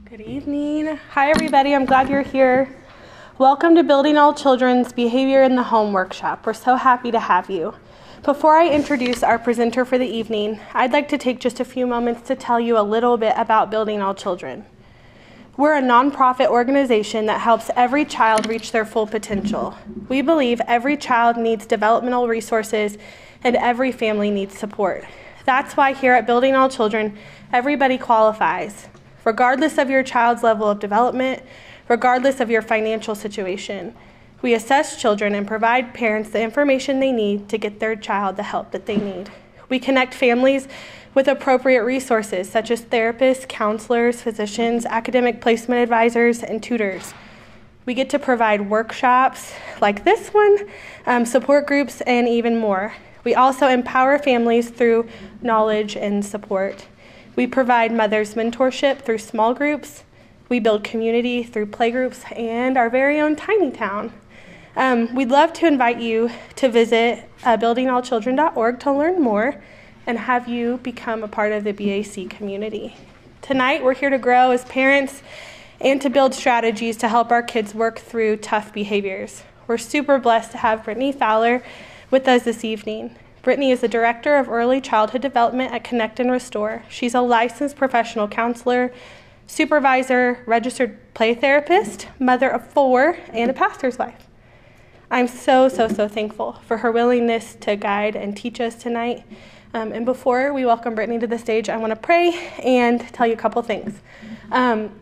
Good evening. Hi, everybody. I'm glad you're here. Welcome to Building All Children's Behavior in the Home Workshop. We're so happy to have you. Before I introduce our presenter for the evening, I'd like to take just a few moments to tell you a little bit about Building All Children. We're a nonprofit organization that helps every child reach their full potential. We believe every child needs developmental resources and every family needs support. That's why here at Building All Children, everybody qualifies, regardless of your child's level of development, regardless of your financial situation. We assess children and provide parents the information they need to get their child the help that they need. We connect families with appropriate resources such as therapists, counselors, physicians, academic placement advisors, and tutors. We get to provide workshops like this one, support groups, and even more. We also empower families through knowledge and support. We provide mothers mentorship through small groups. We build community through playgroups and our very own tiny town. We'd love to invite you to visit buildingallchildren.org to learn more and have you become a part of the BAC community. Tonight, we're here to grow as parents and to build strategies to help our kids work through tough behaviors. We're super blessed to have Brittany Fowler with us this evening. Brittany is the Director of Early Childhood Development at Connect and Restore. She's a licensed professional counselor, supervisor, registered play therapist, mother of 4, and a pastor's wife. I'm so thankful for her willingness to guide and teach us tonight. And before we welcome Brittany to the stage, I want to pray and tell you a couple things.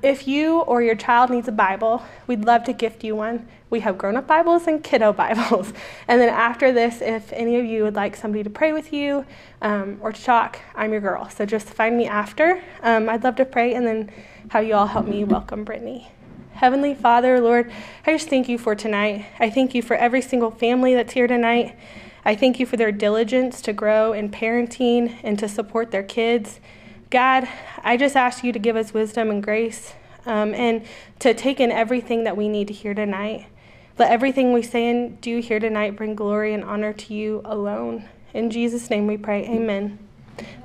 If you or your child needs a Bible, we'd love to gift you one. We have grown-up Bibles and kiddo Bibles. And then after this, if any of you would like somebody to pray with you or to talk, I'm your girl. So just find me after. I'd love to pray and then have you all help me welcome Brittany. Heavenly Father, Lord, I just thank you for tonight. I thank you for every single family that's here tonight. I thank you for their diligence to grow in parenting and to support their kids. God, I just ask you to give us wisdom and grace and to take in everything that we need to hear tonight. Let everything we say and do here tonight bring glory and honor to you alone. In Jesus' name we pray, amen.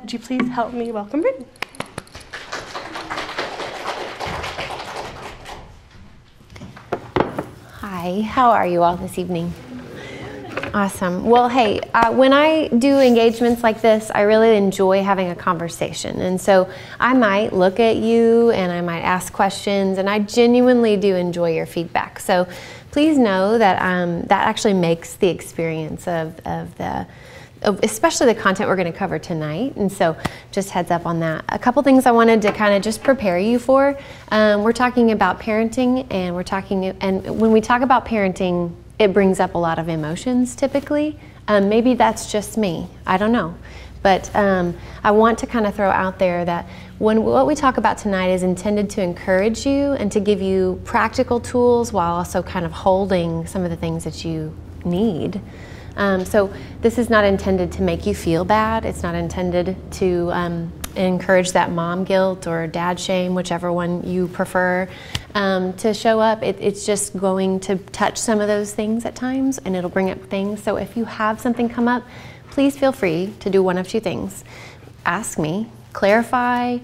Would you please help me welcome Brittany? Hi, how are you all this evening? Awesome. Well, hey, when I do engagements like this, I really enjoy having a conversation. And so I might look at you and I might ask questions, and I genuinely do enjoy your feedback. So please know that that actually makes the experience of especially the content we're going to cover tonight. And so just heads up on that. A couple things I wanted to kind of just prepare you for. We're talking about parenting, and when we talk about parenting, it brings up a lot of emotions typically. Maybe that's just me. I don't know. But I want to kind of throw out there that what we talk about tonight is intended to encourage you and to give you practical tools while also kind of holding some of the things that you need. So this is not intended to make you feel bad. It's not intended to encourage that mom guilt or dad shame, whichever one you prefer, to show up. It's just going to touch some of those things at times, and it'll bring up things. So if you have something come up, please feel free to do one of two things. Ask me, clarify.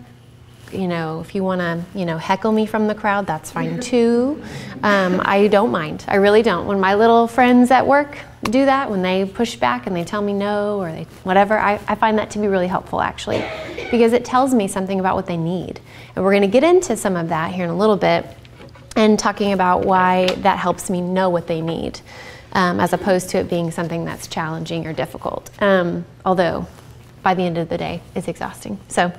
If you want to, heckle me from the crowd, that's fine too. I don't mind. I really don't. When my little friends at work do that, when they push back and they tell me no or whatever, I find that to be really helpful actually, because it tells me something about what they need. And we're going to get into some of that here in a little bit and talking about why that helps me know what they need, as opposed to it being something that's challenging or difficult. Although by the end of the day, it's exhausting. So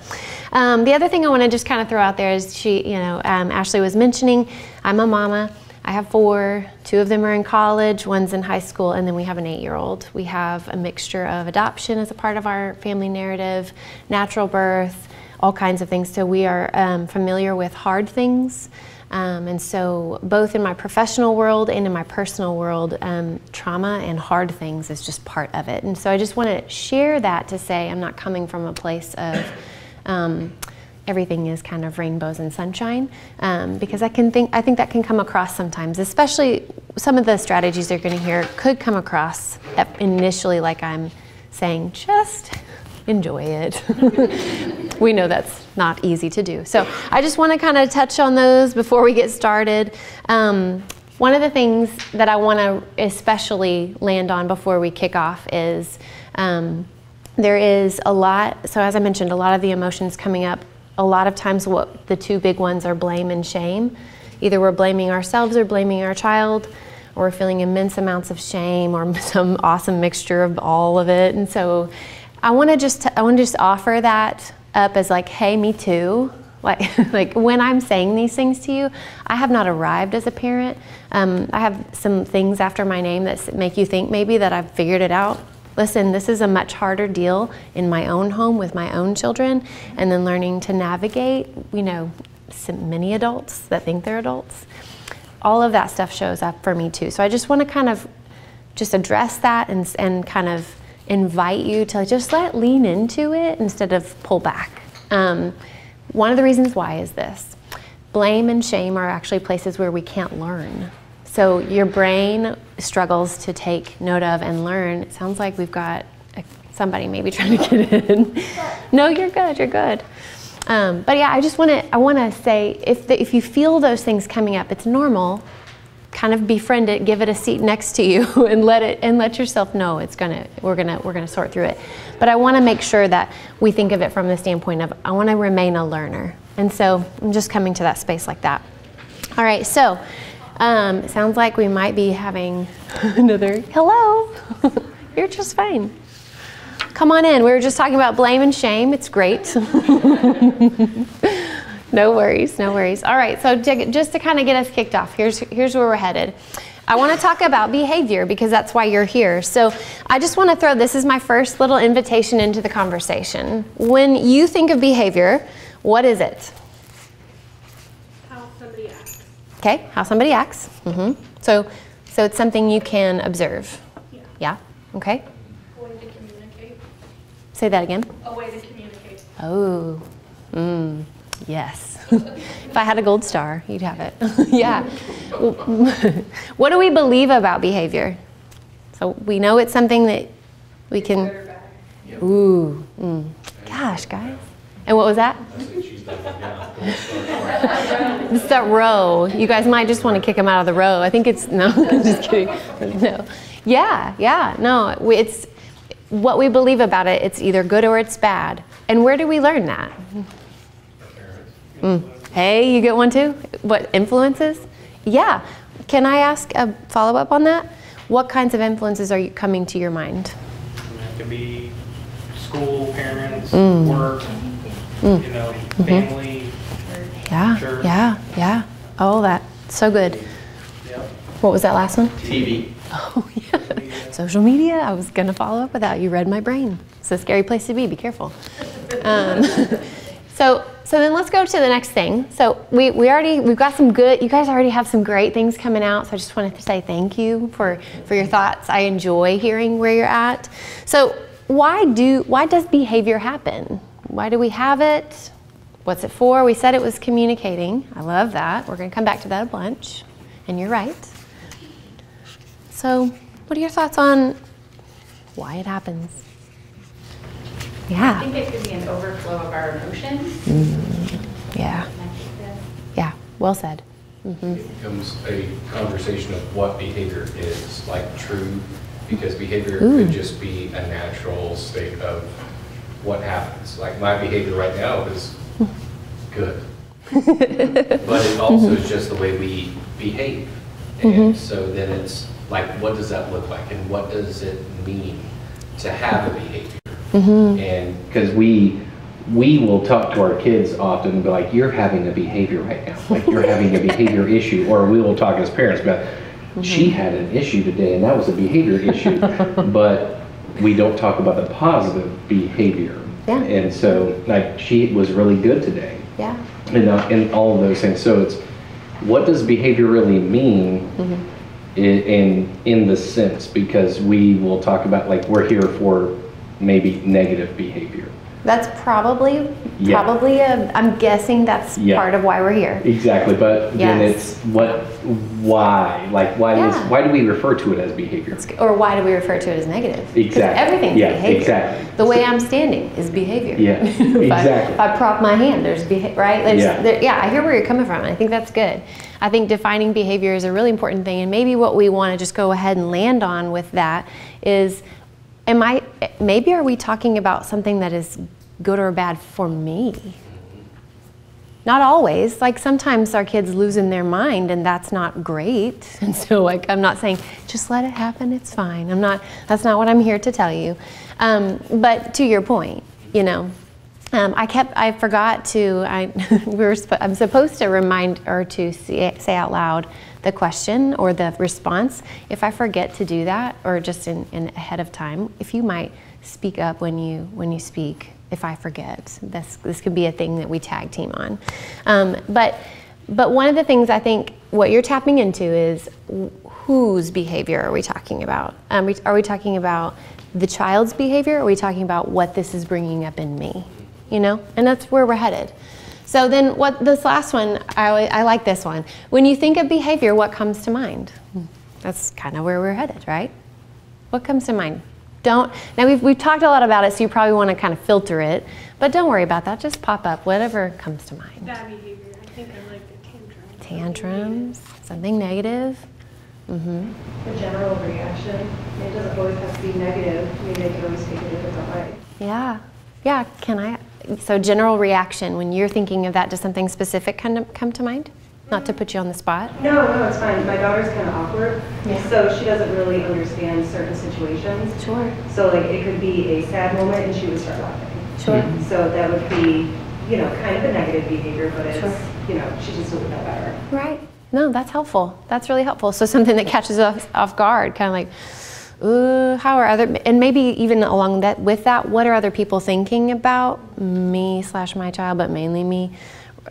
the other thing I want to just kind of throw out there is Ashley was mentioning, I'm a mama. I have 4, 2 of them are in college, one's in high school, and then we have an 8-year-old. We have a mixture of adoption as a part of our family narrative, natural birth, all kinds of things. So we are familiar with hard things. And so both in my professional world and in my personal world, trauma and hard things is just part of it. And so I just want to share that to say I'm not coming from a place of everything is kind of rainbows and sunshine, because I think that can come across sometimes, especially some of the strategies you're going to hear could come across initially like I'm saying, just enjoy it. We know that's not easy to do. So I just want to kind of touch on those before we get started. One of the things that I want to especially land on before we kick off is there is a lot, so as I mentioned, a lot of the emotions coming up. A lot of times what the two big ones are blame and shame. Either we're blaming ourselves or blaming our child, or we're feeling immense amounts of shame or some awesome mixture of all of it. And so I want to just offer that up as like, hey, me too. Like when I'm saying these things to you, I have not arrived as a parent. I have some things after my name that make you think maybe that I've figured it out. Listen, this is a much harder deal in my own home with my own children, and then learning to navigate, many adults that think they're adults. All of that stuff shows up for me too. So I just want to kind of just address that and kind of invite you to just lean into it instead of pull back. One of the reasons why is this. Blame and shame are actually places where we can't learn. So your brain struggles to take note of and learn. It sounds like we've got somebody maybe trying to get in. No, you're good, you're good. But yeah, I want to say, if you feel those things coming up, it's normal. Kind of befriend it, give it a seat next to you, and let yourself know we're gonna sort through it. But I want to make sure that we think of it from the standpoint of I want to remain a learner, and so I'm just coming to that space like that. All right, so it sounds like we might be having another hello. You're just fine. Come on in. We were just talking about blame and shame. It's great. No worries, no worries. All right, so just to kind of get us kicked off, here's where we're headed. I want to talk about behavior because that's why you're here. So I just want to this is my first little invitation into the conversation. When you think of behavior, what is it? How somebody acts. Okay, how somebody acts. Mm-hmm. So it's something you can observe. Yeah. Yeah? Okay. A way to communicate. Say that again. A way to communicate. Oh, yes. If I had a gold star, you'd have it. Yeah. What do we believe about behavior? So we know it's something that we can. Good or bad. Ooh. Gosh, guys. And what was that? It's that row. You guys might just want to kick him out of the row. I think it's no. I'm just kidding. No. Yeah. No. It's what we believe about it. It's either good or it's bad. And where do we learn that? Hey, you get one too? What, influences? Yeah. Can I ask a follow-up on that? What kinds of influences are coming to your mind? It could be school, parents, work, family, church. Yeah. Oh, that's so good. Yep. What was that last one? TV. Oh, yeah. Social media. I was going to follow up with that. You read my brain. It's a scary place to be careful. So then let's go to the next thing. So we've got some good, you guys already have some great things coming out. So I just wanted to say thank you for your thoughts. I enjoy hearing where you're at. So why does behavior happen? Why do we have it? What's it for? We said it was communicating. I love that. We're going to come back to that a bunch. And you're right. So what are your thoughts on why it happens? Yeah. I think it could be an overflow of our emotions. Yeah. Yeah. Well said. It becomes a conversation of what behavior is, like true, because behavior could just be a natural state of what happens. Like my behavior right now is good, but it also is just the way we behave. And so then it's like, what does that look like, and what does it mean to have a behavior? And because we will talk to our kids often and be like, you're having a behavior right now, like you're having a behavior issue, or we will talk as parents about, she had an issue today and that was a behavior issue, but we don't talk about the positive behavior. Yeah. And so like she was really good today. Yeah. And all of those things. So it's, what does behavior really mean in the sense, because we will talk about like we're here for maybe negative behavior. That's probably I'm guessing that's part of why we're here. Exactly, but then it's why? Like, why do we refer to it as behavior? Or why do we refer to it as negative? Exactly. Because everything's behavior. Exactly. The way I'm standing is behavior. Yeah, exactly. If I prop my hand, there's behavior, right? I hear where you're coming from. I think that's good. I think defining behavior is a really important thing, and maybe what we want to just go ahead and land on with that is, maybe are we talking about something that is good or bad for me? Not always. Like sometimes our kids losing their mind and that's not great. And so like I'm not saying just let it happen, it's fine. That's not what I'm here to tell you. But to your point, you know, I forgot to, I'm supposed to remind or to say out loud the question or the response. If I forget to do that, or just in ahead of time, if you might speak up when you speak, if I forget. This could be a thing that we tag team on. But one of the things I think what you're tapping into is whose behavior are we talking about? Are we talking about the child's behavior, or are we talking about what this is bringing up in me? You know, and that's where we're headed. So then this last one, I like this one. When you think of behavior, what comes to mind? That's kind of where we're headed, right? What comes to mind? Now we've talked a lot about it, so you probably want to kind of filter it, but don't worry about that. Just pop up whatever comes to mind. Bad behavior. I think I like the tantrums. Tantrums, something negative. Mm-hmm. The general reaction. It doesn't always have to be negative. I mean, they can always take it a different way. Yeah. So general reaction. When you're thinking of that, does something specific kind of come to mind? Not to put you on the spot. No, it's fine. My daughter's kind of awkward, so she doesn't really understand certain situations. Sure. So like it could be a sad moment and she would start laughing. Sure. So that would be, you know, kind of a negative behavior, but it's, you know, she just would know better. Right. No, that's helpful. That's really helpful. So something that catches us off guard, kind of like, ooh, how are and maybe even along that, with that, what are other people thinking about me / my child, but mainly me?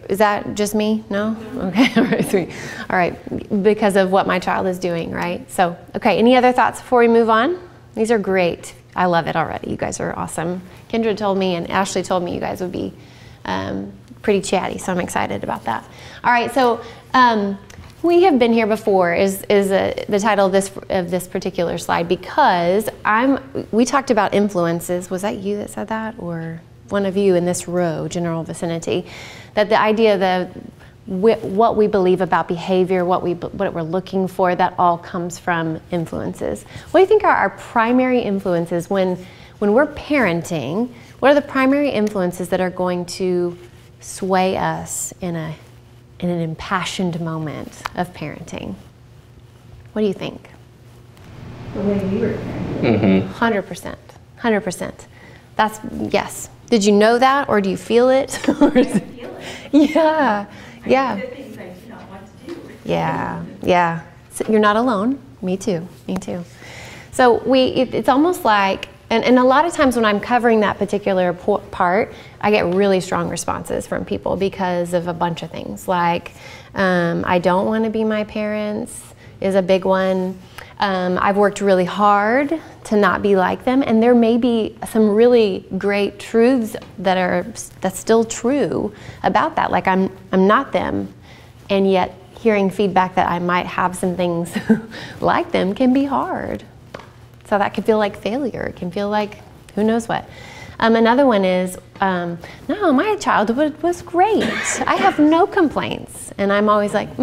Is that just me? No? Okay, all right, sweet. All right, because of what my child is doing, right? So, okay, any other thoughts before we move on? These are great. I love it already. You guys are awesome. Kendra told me and Ashley told me you guys would be pretty chatty, so I'm excited about that. All right, so we have been here before is the title of this particular slide, because we talked about influences. Was that you that said that, or one of you in this row, general vicinity, that the idea that what we believe about behavior, what we're looking for, that all comes from influences. What do you think are our primary influences when we're parenting? What are the primary influences that are going to sway us in an impassioned moment of parenting? What do you think? The way we were parenting. 100%. 100%. That's, yes. Did you know that, or do you feel it? I feel it. Yeah. The things I do not want to do. Yeah. So you're not alone. Me too. So it's almost like, and a lot of times when I'm covering that particular part, I get really strong responses from people because of a bunch of things. Like, I don't want to be my parents is a big one. I've worked really hard to not be like them, and there may be some really great truths that's still true about that. Like I'm not them, and yet hearing feedback that I might have some things like them can be hard. So that can feel like failure. It can feel like who knows what. Another one is, no, my childhood was great. I have no complaints. And I'm always like,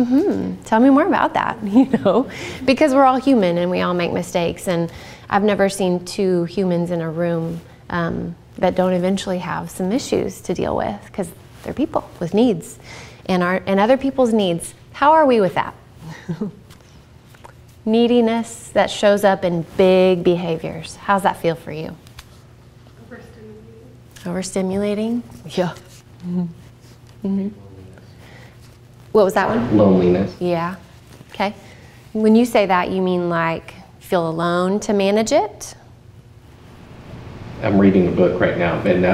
tell me more about that, you know, because we're all human and we all make mistakes. And I've never seen two humans in a room that don't eventually have some issues to deal with, because they're people with needs and other people's needs. How are we with that? Neediness that shows up in big behaviors. How's that feel for you? Overstimulating? Yeah. What was that one? Loneliness. Yeah. Okay. When you say that, you mean like feel alone to manage it? I'm reading a book right now, and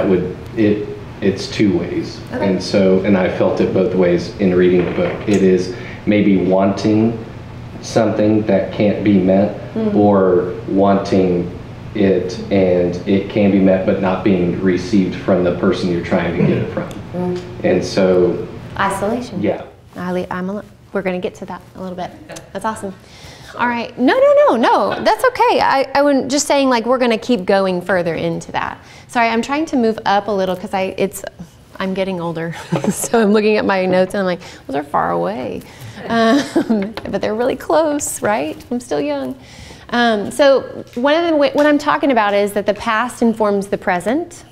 it's two ways. Okay. And I felt it both ways in reading the book. It is maybe wanting something that can't be met, or wanting it, and it can be met but not being received from the person you're trying to get it from. And so Isolation. yeah. We're going to get to that a little bit. That's awesome. All right. No. That's okay. I was just saying, like, we're going to keep going further into that. Sorry, I'm trying to move up a little because I'm getting older. So I'm looking at my notes and I'm like, well, they're far away. But they're really close, right? I'm still young. So what I'm talking about is that the past informs the present.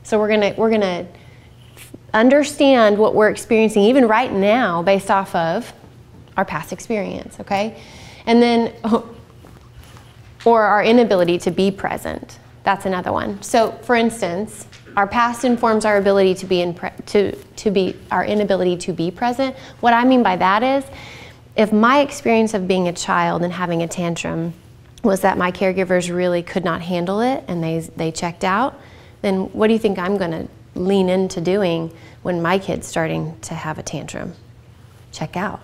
So we're gonna understand what we're experiencing even right now based off of our past experience, okay? And then, or our inability to be present. That's another one. So for instance, our past informs our ability to be our inability to be present. What I mean by that is, if my experience of being a child and having a tantrum was that my caregivers really could not handle it and they checked out, then what do you think I'm gonna lean into doing when my kid's starting to have a tantrum? Check out.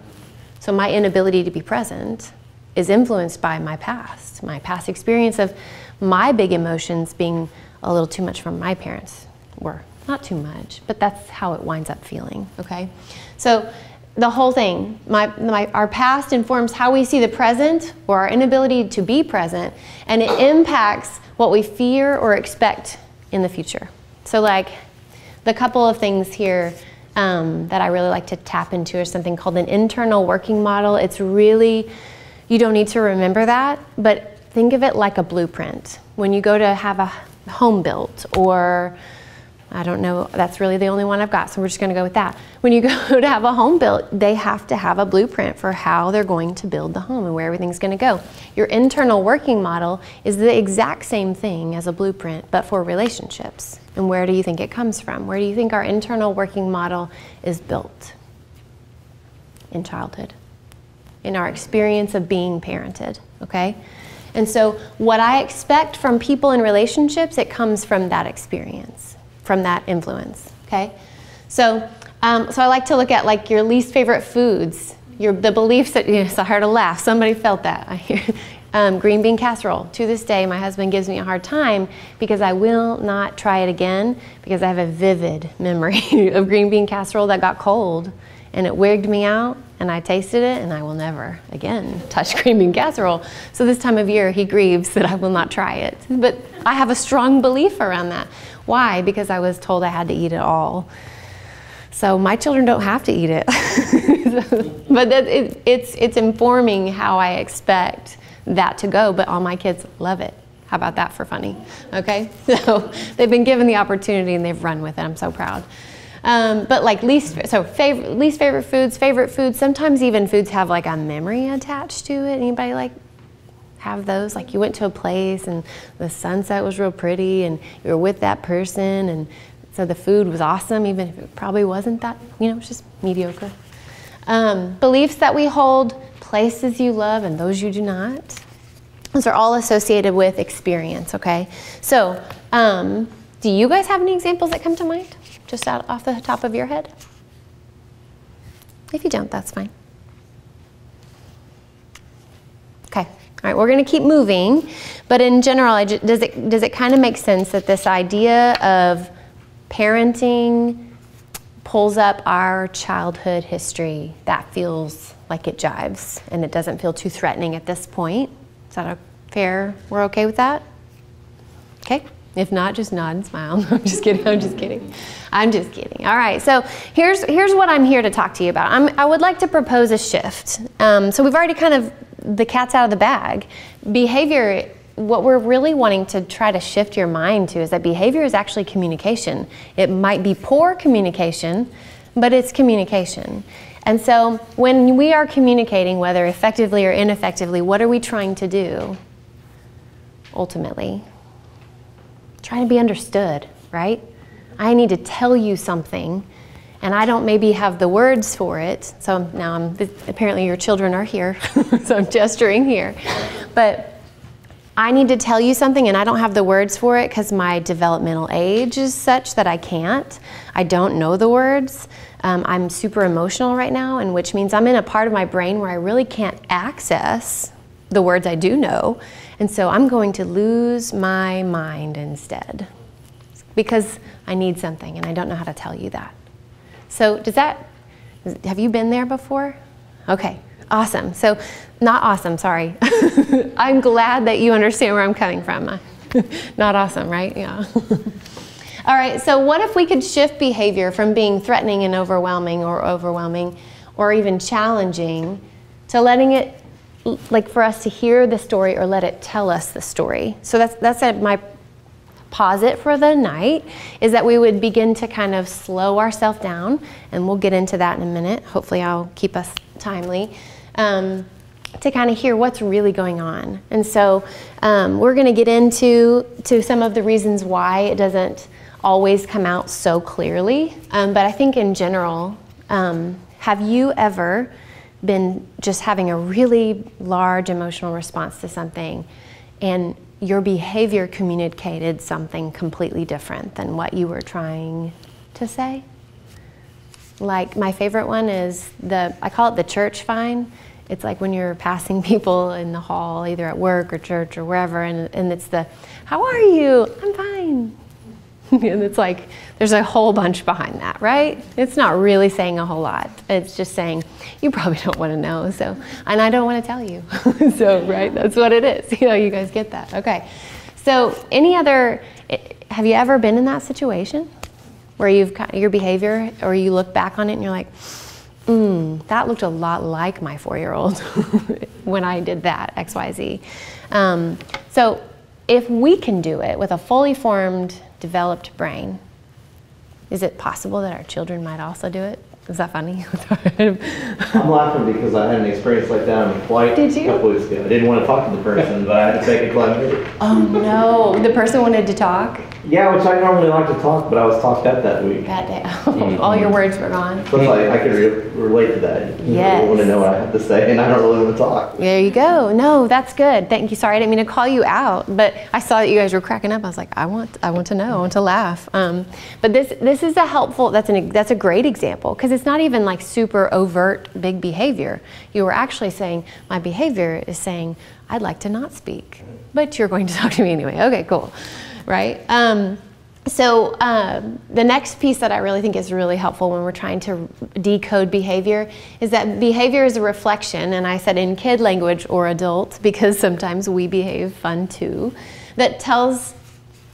So my inability to be present is influenced by my past experience of my big emotions being a little too much from my parents, or not too much, but that's how it winds up feeling, okay? So the whole thing, our past informs how we see the present or our inability to be present, and it impacts what we fear or expect in the future. So like the couple of things here that I really like to tap into is something called an internal working model. It's really, you don't need to remember that, but think of it like a blueprint. When you go to have a home built, or I don't know, that's really the only one I've got, so we're just gonna go with that. When you go to have a home built, they have to have a blueprint for how they're going to build the home and where everything's gonna go. Your internal working model is the exact same thing as a blueprint, but for relationships. And where do you think it comes from? Where do you think our internal working model is built? In childhood, in our experience of being parented, okay? And so what I expect from people in relationships, it comes from that experience, from that influence, okay? So I like to look at like your least favorite foods, the beliefs that, yes, I heard a laugh, somebody felt that. I hear green bean casserole. To this day, my husband gives me a hard time because I will not try it again because I have a vivid memory of green bean casserole that got cold and it wigged me out, and I tasted it, and I will never again touch green bean casserole. So this time of year, he grieves that I will not try it. But I have a strong belief around that. Why? Because I was told I had to eat it all. So my children don't have to eat it. But it's informing how I expect that to go, but all my kids love it. How about that for funny? Okay, so they've been given the opportunity and they've run with it. I'm so proud. But like least favorite foods, favorite foods, sometimes even foods have like a memory attached to it. Anybody like have those? Like you went to a place and the sunset was real pretty and you were with that person, and so the food was awesome even if it probably wasn't that, it's just mediocre. Beliefs that we hold, places you love and those you do not. Those are all associated with experience, okay? So do you guys have any examples that come to mind? Just off the top of your head? If you don't, that's fine. Okay, all right, we're gonna keep moving, but in general, does it kind of make sense that this idea of parenting pulls up our childhood history? That feels like it jives and it doesn't feel too threatening at this point. Is that fair? We're okay with that? Okay. If not, just nod and smile. No, I'm just kidding. I'm just kidding. I'm just kidding. All right. So here's what I'm here to talk to you about. I would like to propose a shift. So we've already kind of, the cat's out of the bag. Behavior, what we're really wanting to try to shift your mind to is that behavior is actually communication. It might be poor communication, but it's communication. And so when we are communicating, whether effectively or ineffectively, what are we trying to do ultimately? Trying to be understood, right? I need to tell you something and I don't maybe have the words for it. So now apparently your children are here, so I'm gesturing here. But I need to tell you something and I don't have the words for it because my developmental age is such that I can't. I don't know the words. I'm super emotional right now, and which means I'm in a part of my brain where I really can't access the words I do know. And so I'm going to lose my mind instead because I need something and I don't know how to tell you that. So have you been there before? Okay, awesome. So not awesome, sorry. I'm glad that you understand where I'm coming from. Not awesome, right? Yeah. All right, so what if we could shift behavior from being threatening and overwhelming or even challenging to letting it, like for us to hear the story or let it tell us the story. So that's my posit for the night, is that we would begin to kind of slow ourselves down, and we'll get into that in a minute. Hopefully I'll keep us timely, to kind of hear what's really going on. And so we're going to get into some of the reasons why it doesn't always come out so clearly. But I think in general, have you ever been just having a really large emotional response to something and your behavior communicated something completely different than what you were trying to say? Like my favorite one is I call it the church fine. It's like when you're passing people in the hall, either at work or church or wherever, and it's how are you? I'm fine. And it's like, there's a whole bunch behind that, right? It's not really saying a whole lot. It's just saying, you probably don't want to know, and I don't want to tell you. So, right, that's what it is. You guys get that. Okay. So have you ever been in that situation where your behavior, or you look back on it and you're like, that looked a lot like my 4-year-old when I did that, X, Y, Z. So if we can do it with a fully formed, developed brain, is it possible that our children might also do it? Is that funny? I'm laughing because I had an experience like that on a flight a couple weeks ago. I didn't want to talk to the person, but I had to take a climate. Oh no, the person wanted to talk? Yeah, which I normally like to talk, but I was talked up that week. That day. All your words were gone. So I can relate to that. Yes. I want to know what I have to say, and I don't really want to talk. There you go. No, that's good. Thank you. Sorry, I didn't mean to call you out, but I saw that you guys were cracking up. I was like, I want to know. I want to laugh. But this is a helpful. That's a great example, because it's not even like super overt big behavior. You were actually saying, my behavior is saying, I'd like to not speak, but you're going to talk to me anyway. Okay, cool. Right? So the next piece that I really think is really helpful when we're trying to decode behavior is that behavior is a reflection, and I said in kid language or adult, because sometimes we behave fun too, that tells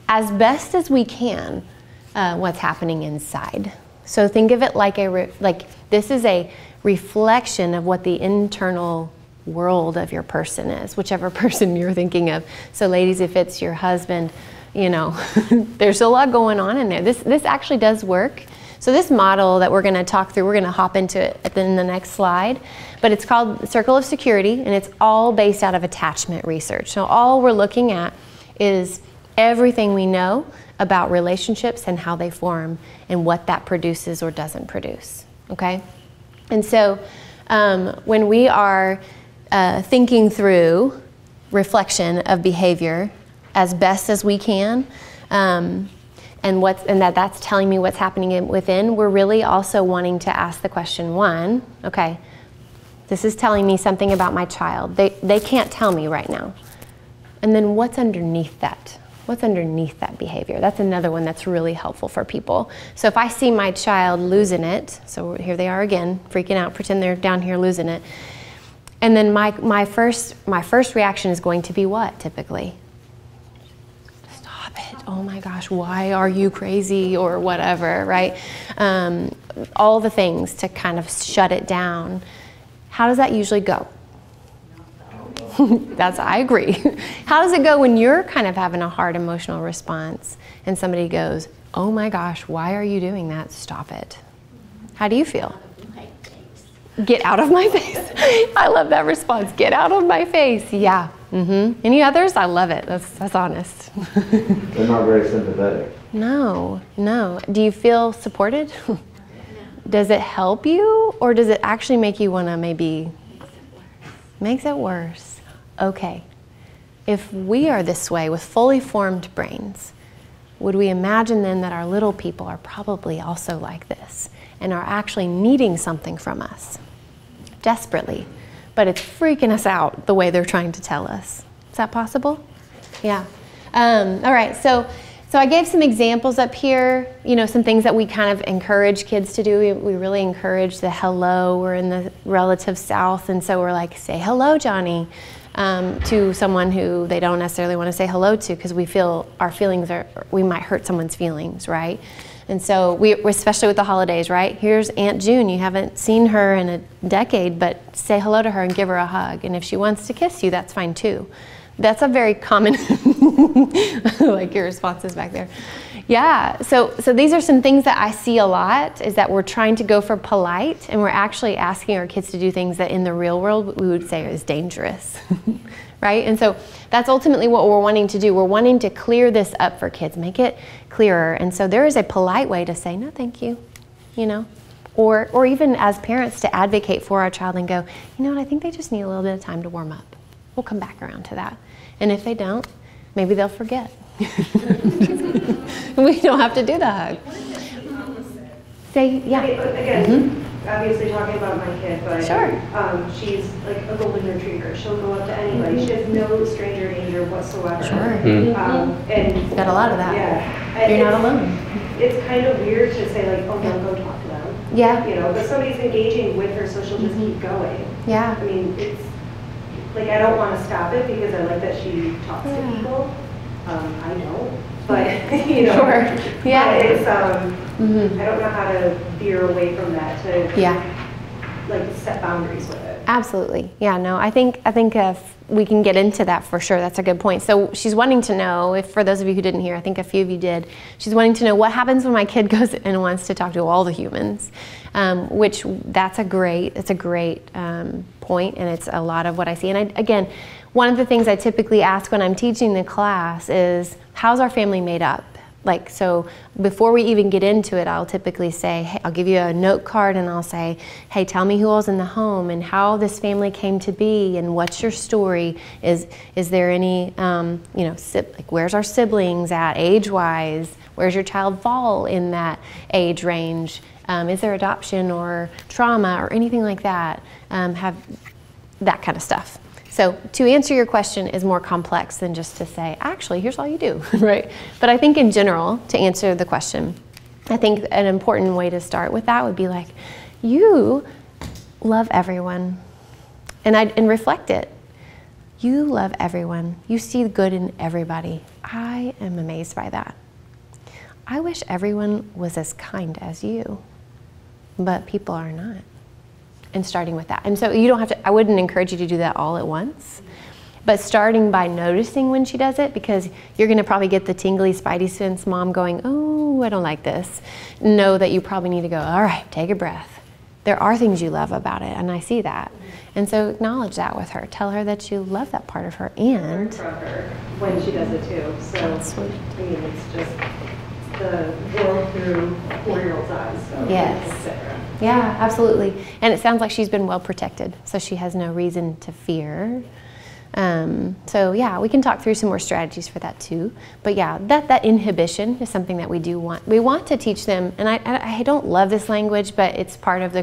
as best as we can what's happening inside. So think of it like this is a reflection of what the internal world of your person is, whichever person you're thinking of. So ladies, if it's your husband, there's a lot going on in there. This actually does work. So this model that we're going to talk through, we're going to hop into it in the next slide, but it's called Circle of Security, and it's all based out of attachment research. So all we're looking at is everything we know about relationships and how they form and what that produces or doesn't produce, okay? And so when we are thinking through reflection of behavior as best as we can, and that's telling me what's happening within, we're really also wanting to ask the question, one, okay, this is telling me something about my child. They can't tell me right now. And then what's underneath that? What's underneath that behavior? That's another one that's really helpful for people. So if I see my child losing it, so here they are again, freaking out, pretend they're down here losing it. And then my first reaction is going to be what, typically? Stop it. Oh my gosh, why are you crazy, or whatever, right? All the things to kind of shut it down. How does that usually go? I agree. How does it go when you're kind of having a hard emotional response and somebody goes, oh my gosh, why are you doing that? Stop it. How do you feel? Get out of my face. I love that response. Get out of my face. Yeah. Mm-hmm. Any others? I love it. That's honest. They're not very sympathetic. No. Do you feel supported? No. Does it help you, or does it actually make you want to maybe... Makes it worse. Okay. If we are this way with fully formed brains, would we imagine then that our little people are probably also like this and are actually needing something from us desperately, but it's freaking us out the way they're trying to tell us? that possible? Yeah. All right, so I gave some examples up here, some things that we kind of encourage kids to do. We really encourage the hello. We're in the relative South, and so we're like, say hello, Johnny, to someone who they don't necessarily want to say hello to because we feel we might hurt someone's feelings, right? And so we're especially with the holidays, right? Here's Aunt June. You haven't seen her in a decade, but say hello to her and give her a hug. And if she wants to kiss you, that's fine too. That's a very common, like your responses back there. Yeah, so these are some things that I see a lot, is that we're trying to go for polite, and we're actually asking our kids to do things that in the real world we would say is dangerous, right? And so that's ultimately what we're wanting to do. We're wanting to clear this up for kids, make it clearer. And so there is a polite way to say, no, thank you, or even as parents to advocate for our child and go, you know what, I think they just need a little bit of time to warm up. We'll come back around to that. And if they don't, maybe they'll forget. We don't have to do the hug. Say, yeah. Again, obviously talking about my kid, but sure. She's like a golden retriever. She'll go up to anybody. She has no stranger danger whatsoever. Sure. And got a lot of that. Yeah. You're not alone. It's kind of weird to say like, oh, don't go talk to them. Yeah. But somebody's engaging with her, so she'll just keep going. Yeah. I mean, it's like, I don't want to stop it because I like that she talks to people. I don't, but Sure. Yeah. But it's I don't know how to veer away from that to like set boundaries with it. Absolutely. Yeah. No. I think if we can get into that for sure. That's a good point. So she's wanting to know, if for those of you who didn't hear, I think a few of you did. She's wanting to know what happens when my kid goes and wants to talk to all the humans, which it's a great point, and it's a lot of what I see. And again, one of the things I typically ask when I'm teaching the class is, how's our family made up? Like, so before we even get into it, I'll typically say, hey, I'll give you a note card and I'll say, hey, tell me who all's in the home and how this family came to be and what's your story. Is there any, like where's our siblings at age-wise? Where's your child fall in that age range? Is there adoption or trauma or anything like that? Have that kind of stuff. So to answer your question is more complex than just to say, actually, here's all you do, right? But I think in general, to answer the question, I think an important way to start with that would be like, you love everyone, and reflect it. You love everyone. You see the good in everybody. I am amazed by that. I wish everyone was as kind as you, but people are not. And starting with that. And so you don't have to, I wouldn't encourage you to do that all at once, but starting by noticing when she does it, because you're going to probably get the tingly spidey sense mom going, oh, I don't like this. Know that you probably need to go, all right, take a breath. There are things you love about it, and I see that. And so acknowledge that with her. Tell her that you love that part of her, and from her when she does it too. So sweet. I mean, it's just the world through a 4-year-old's eyes. So Yes. etc. Yeah, absolutely. And it sounds like she's been well protected, so she has no reason to fear. So yeah, we can talk through some more strategies for that too. But yeah, that inhibition is something that we do want. We want to teach them, and I don't love this language, but it's part of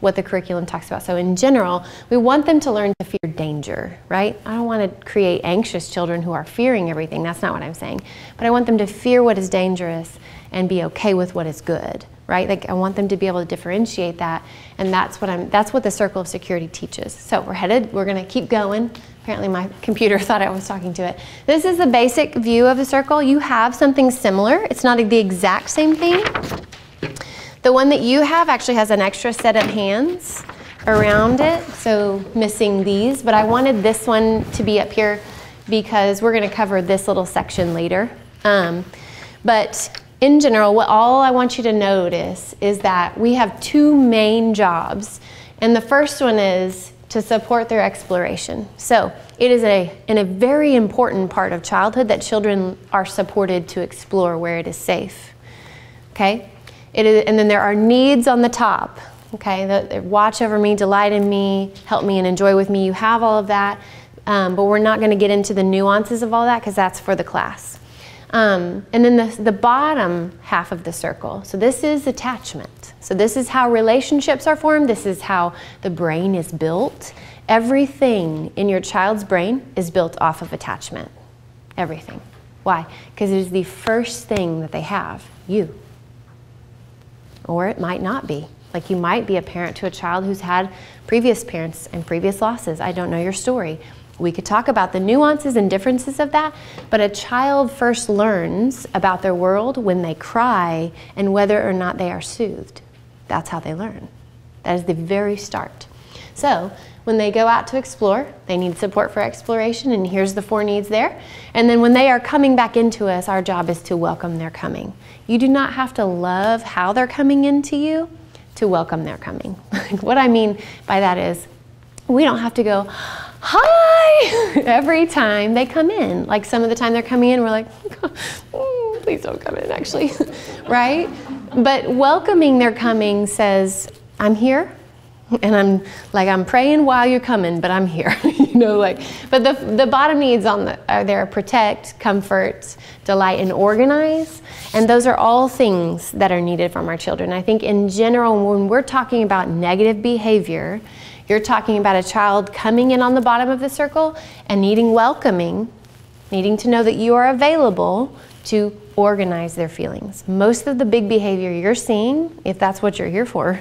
what the curriculum talks about. So in general, we want them to learn to fear danger, right? I don't want to create anxious children who are fearing everything. That's not what I'm saying. But I want them to fear what is dangerous and be okay with what is good. Right? Like, I want them to be able to differentiate that, and that's what the circle of security teaches. So we're going to keep going. Apparently my computer thought I was talking to it. This is the basic view of the circle. You have something similar. It's not the exact same thing. The one that you have actually has an extra set of hands around it, so missing these, but I wanted this one to be up here because we're going to cover this little section later. But in general, all I want you to notice is that we have 2 main jobs. And the first one is to support their exploration. So it is a very important part of childhood that children are supported to explore where it is safe. Okay? And then there are needs on the top. Okay? Watch over me, delight in me, help me and enjoy with me. You have all of that. But we're not going to get into the nuances of all that because that's for the class. And then the bottom half of the circle, so this is attachment. So this is how relationships are formed, this is how the brain is built, Everything in your child's brain is built off of attachment. Everything. Why? Because it is the first thing that they have, you. Or it might not be. Like you might be a parent to a child who's had previous parents and previous losses. I don't know your story. We could talk about the nuances and differences of that, but a child first learns about their world when they cry and whether or not they are soothed. That's how they learn. That is the very start. So when they go out to explore, they need support for exploration, and here's the 4 needs there. And then when they are coming back into us, our job is to welcome their coming. You do not have to love how they're coming into you to welcome their coming. What I mean by that is we don't have to go, hi, every time they come in. Like some of the time they're coming in, we're like, please don't come in, actually, right? But welcoming their coming says, I'm here, and I'm praying while you're coming, but I'm here, but the bottom needs are there: protect, comfort, delight, and organize. And those are all things that are needed from our children. I think in general, when we're talking about negative behavior, you're talking about a child coming in on the bottom of the circle and needing welcoming, needing to know that you are available to organize their feelings. Most of the big behavior you're seeing, if that's what you're here for,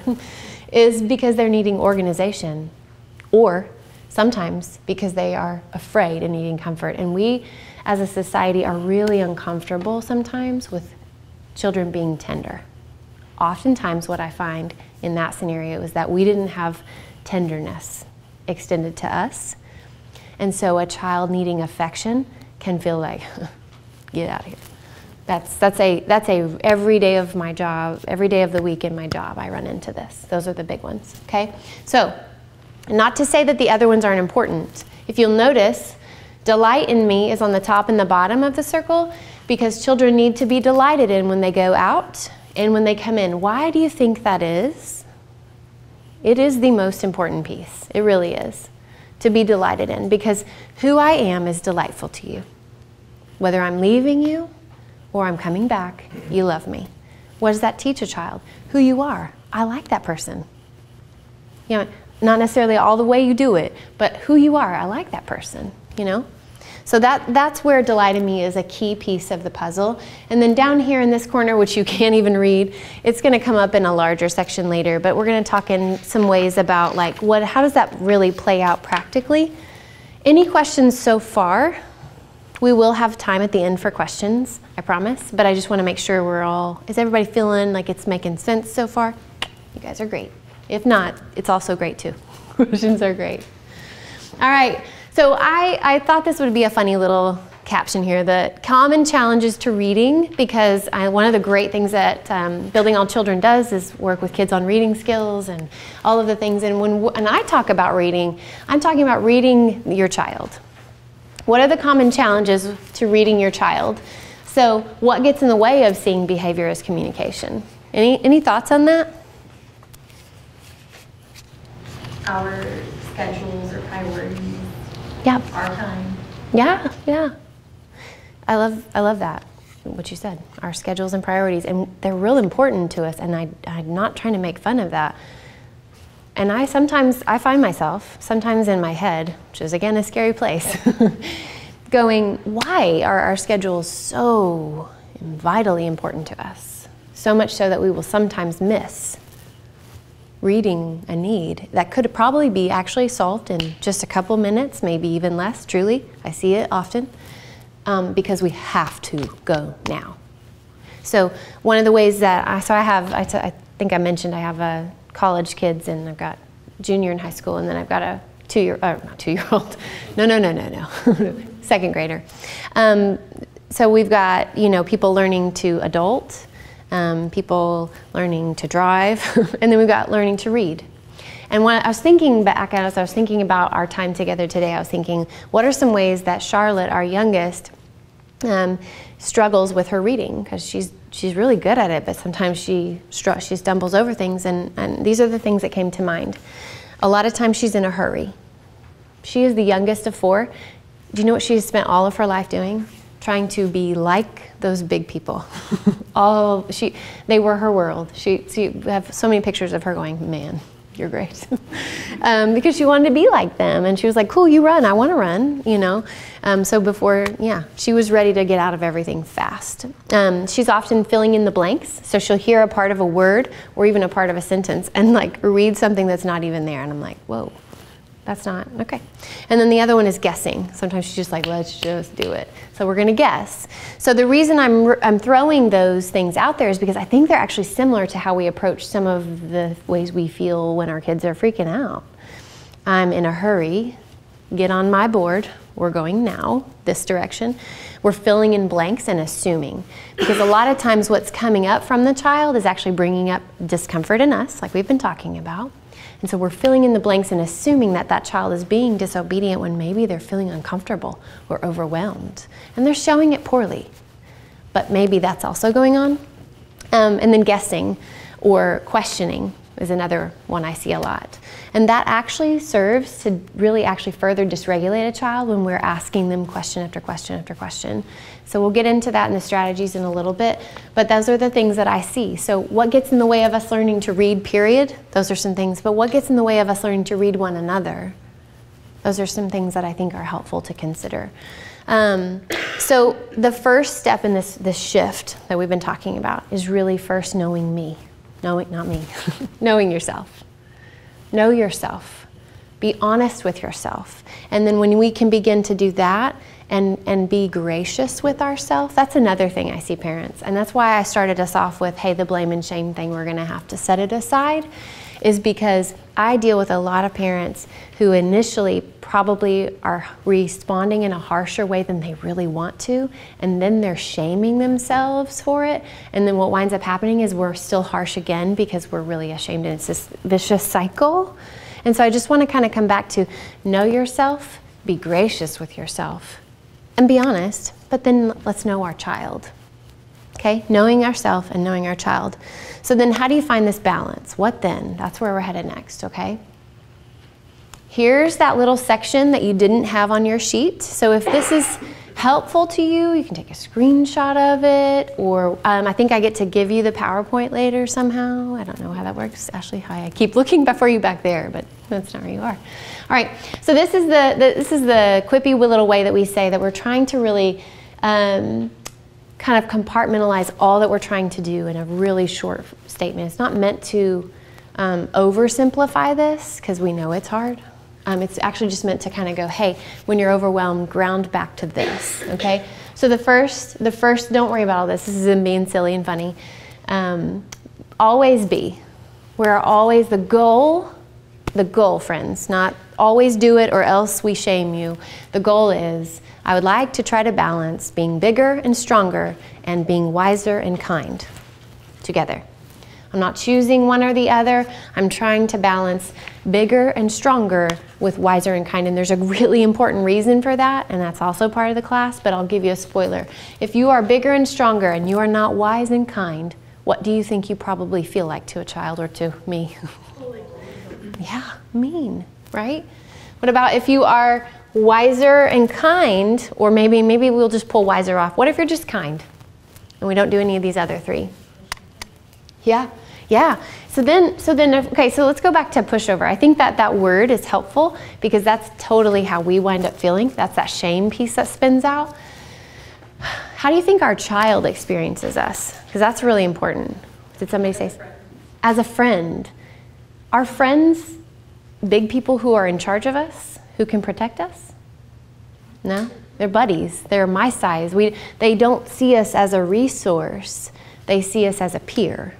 is because they're needing organization, or sometimes because they are afraid and needing comfort. And we, as a society, are really uncomfortable sometimes with children being tender. Oftentimes what I find in that scenario is that we didn't have tenderness extended to us. And so a child needing affection can feel like, get out of here. That's a every day of my job, every day of the week in my job, I run into this. Those are the big ones, okay? So, not to say that the other ones aren't important. If you'll notice, delight in me is on the top and the bottom of the circle because children need to be delighted in when they go out and when they come in. Why do you think that is? It is the most important piece. It really is. To be delighted in, because who I am is delightful to you. Whether I'm leaving you or I'm coming back, you love me. What does that teach a child? Who you are. I like that person. Not necessarily all the way you do it, but who you are. I like that person, So that's where delight in me is a key piece of the puzzle. And then down here in this corner, which you can't even read, it's going to come up in a larger section later, but we're going to talk in some ways about how does that really play out practically. Any questions so far? We will have time at the end for questions, I promise, but I just want to make sure is everybody feeling like it's making sense so far? You guys are great. If not, it's also great too. Questions are great. All right, so I thought this would be a funny little caption here, the common challenges to reading, because one of the great things that Building All Children does is work with kids on reading skills and all of the things. And when I talk about reading, I'm talking about reading your child. What are the common challenges to reading your child? So what gets in the way of seeing behavior as communication? Any thoughts on that? Our schedules or priorities. Yeah. Our time. Yeah. I love that, what you said. Our schedules and priorities, and they're real important to us, and I'm not trying to make fun of that. And I find myself sometimes in my head, which is again a scary place, going, why are our schedules so vitally important to us? So much so that we will sometimes miss reading a need that could probably be actually solved in just a couple minutes, maybe even less, truly. I see it often, because we have to go now. So one of the ways that I think I mentioned I have college kids, and I've got junior in high school, and then I've got a not 2-year-old. No. Second grader. So we've got, people learning to adult, people learning to drive, and then we've got learning to read. And when I was thinking back, as I was thinking about our time together today, I was thinking, what are some ways that Charlotte, our youngest, struggles with her reading? Because she's really good at it, but sometimes she stumbles over things, and these are the things that came to mind. A lot of times she's in a hurry. She is the youngest of 4. Do you know what she has spent all of her life doing? Trying to be like those big people. They were her world. She have so many pictures of her going, man, you're great. Because she wanted to be like them. And she was like, cool, you run, I want to run, you know. So before, yeah, she was ready to get out of everything fast. She's often filling in the blanks. So she'll hear a part of a word or even a part of a sentence and like read something that's not even there. And I'm like, whoa, that's not, okay. And then the other one is guessing. Sometimes she's just like, let's just do it. So we're gonna guess. So the reason I'm throwing those things out there is because I think they're actually similar to how we approach some of the ways we feel when our kids are freaking out. I'm in a hurry, get on my board, we're going now, this direction. We're filling in blanks and assuming. Because a lot of times what's coming up from the child is actually bringing up discomfort in us, like we've been talking about. And so we're filling in the blanks and assuming that that child is being disobedient when maybe they're feeling uncomfortable or overwhelmed. And they're showing it poorly. But maybe that's also going on. And then guessing or questioning is another one I see a lot. And that actually serves to really actually further dysregulate a child when we're asking them question after question after question. So we'll get into that in the strategies in a little bit, but those are the things that I see. So what gets in the way of us learning to read, period? Those are some things. But what gets in the way of us learning to read one another? Those are some things that I think are helpful to consider. So the first step in this shift that we've been talking about is really first knowing me. Not me. Knowing yourself. Know yourself. Be honest with yourself. And then when we can begin to do that and be gracious with ourselves, that's another thing I see parents. And that's why I started us off with, hey, the blame and shame thing, we're going to have to set it aside, is because I deal with a lot of parents who initially probably are responding in a harsher way than they really want to, and then they're shaming themselves for it, and then what winds up happening is we're still harsh again because we're really ashamed, and it's this vicious cycle. And so I just want to kind of come back to know yourself, be gracious with yourself, and be honest, but then let's know our child. Okay, knowing ourselves and knowing our child. So then how do you find this balance? What then? That's where we're headed next, okay? Here's that little section that you didn't have on your sheet. So if this is helpful to you, you can take a screenshot of it, or I think I get to give you the PowerPoint later somehow. I don't know how that works. Ashley, hi, I keep looking for you back there, but that's not where you are. All right, so this is the quippy little way that we say that we're trying to really kind of compartmentalize all that we're trying to do in a really short statement. It's not meant to oversimplify this, because we know it's hard. It's actually just meant to kind of go, hey, when you're overwhelmed, ground back to this, okay? So the first, don't worry about all this. This is them being silly and funny. Always be. We're always the goal, friends, not always do it or else we shame you. The goal is, I would like to try to balance being bigger and stronger and being wiser and kind together. I'm not choosing one or the other. I'm trying to balance bigger and stronger with wiser and kind. And there's a really important reason for that, and that's also part of the class, but I'll give you a spoiler. If you are bigger and stronger and you are not wise and kind, what do you think you probably feel like to a child or to me? Yeah, mean, right? What about if you are wiser and kind, or maybe we'll just pull wiser off. What if you're just kind and we don't do any of these other three? Yeah. So then, okay, so let's go back to pushover. I think that word is helpful because that's totally how we wind up feeling. That's that shame piece that spins out. How do you think our child experiences us? Because that's really important. Did somebody say? As a friend. Are friends big people who are in charge of us, who can protect us? No, they're buddies. They're my size. They don't see us as a resource. They see us as a peer.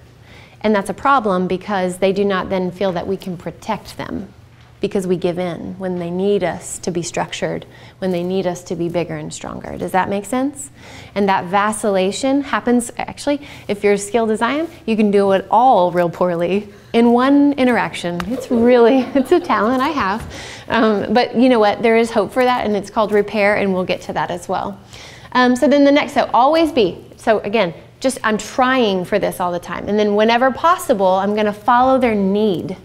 And that's a problem because they do not then feel that we can protect them because we give in when they need us to be structured, when they need us to be bigger and stronger. Does that make sense? And that vacillation happens, actually, if you're as skilled as I am, you can do it all real poorly in one interaction. It's a talent I have. But you know what, there is hope for that, and it's called repair, and we'll get to that as well. So then the next, so always be. So again, I'm trying for this all the time. And then whenever possible, I'm gonna follow their need,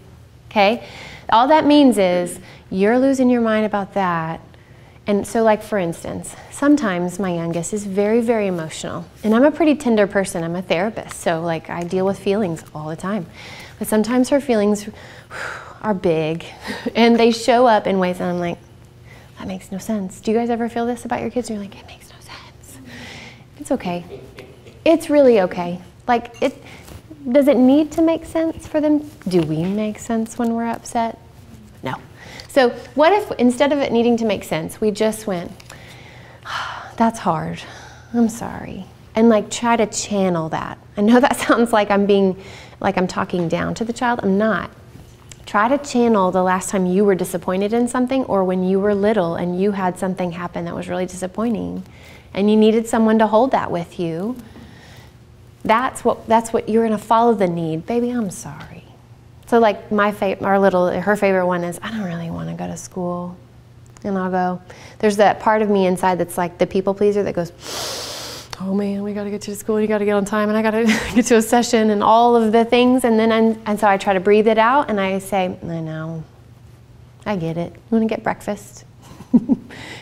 okay? All that means is you're losing your mind about that. And so like for instance, sometimes my youngest is very, very emotional. And I'm a pretty tender person, I'm a therapist. So like I deal with feelings all the time. But sometimes her feelings, are big, and they show up in ways that I'm like, that makes no sense. Do you guys ever feel this about your kids? And you're like, it makes no sense. It's okay. It's really okay. Like, does it need to make sense for them? Do we make sense when we're upset? No. So what if instead of it needing to make sense, we just went, that's hard, I'm sorry. And like try to channel that. I know that sounds like I'm talking down to the child. I'm not. Try to channel the last time you were disappointed in something, or when you were little and you had something happen that was really disappointing and you needed someone to hold that with you. That's what you're gonna follow the need. Baby, I'm sorry. So like her favorite one is, I don't really wanna go to school. And I'll go, there's that part of me inside that's like the people pleaser that goes, oh man, we gotta get to school, you gotta get on time, and I gotta get to a session and all of the things. And so I try to breathe it out and I say, I know, I get it. You wanna get breakfast?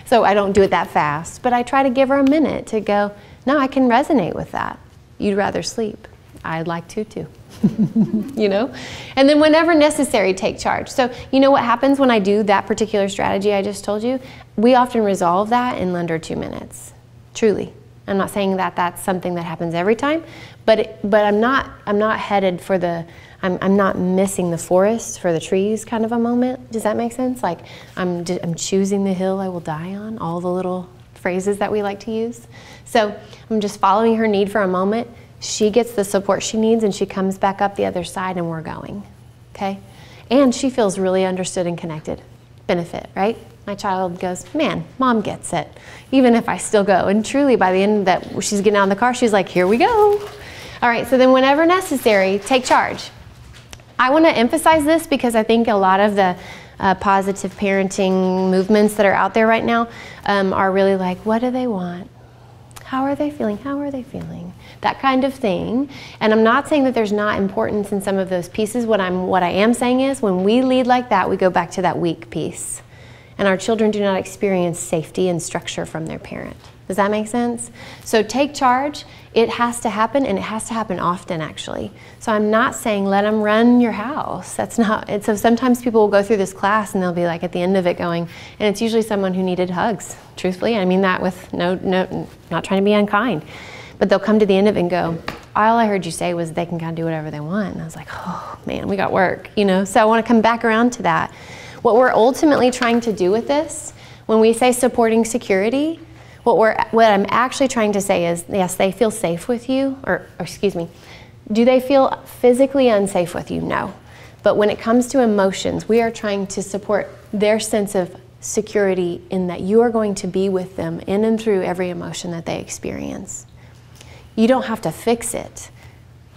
So I don't do it that fast, but I try to give her a minute to go, no, I can resonate with that. You'd rather sleep. I'd like to too. You know? And then whenever necessary, take charge. So you know what happens when I do that particular strategy I just told you? We often resolve that in under 2 minutes. Truly. I'm not saying that that's something that happens every time, but I'm not headed for I'm not missing the forest for the trees kind of a moment. Does that make sense? Like I'm choosing the hill I will die on, all the little phrases that we like to use. So I'm just following her need for a moment. She gets the support she needs and she comes back up the other side and we're going, okay? And she feels really understood and connected. Benefit, right? My child goes, man, mom gets it, even if I still go. And truly by the end that she's getting out of the car, she's like, here we go. All right, so then whenever necessary, take charge. I wanna emphasize this because I think a lot of the positive parenting movements that are out there right now are really like, what do they want? How are they feeling? How are they feeling? That kind of thing. And I'm not saying that there's not importance in some of those pieces. What I am saying is when we lead like that, we go back to that weak piece. And our children do not experience safety and structure from their parent. Does that make sense? So take charge. It has to happen, and it has to happen often, actually. So I'm not saying let them run your house. That's not it. So sometimes people will go through this class and they'll be like at the end of it going, and it's usually someone who needed hugs. Truthfully, I mean that with no, not trying to be unkind. But they'll come to the end of it and go, all I heard you say was they can kind of do whatever they want. And I was like, oh man, we got work, you know? So I want to come back around to that. What we're ultimately trying to do with this, when we say supporting security, what I'm actually trying to say is, yes, they feel safe with you, or excuse me, do they feel physically unsafe with you? No. But when it comes to emotions, we are trying to support their sense of security in that you are going to be with them in and through every emotion that they experience. You don't have to fix it.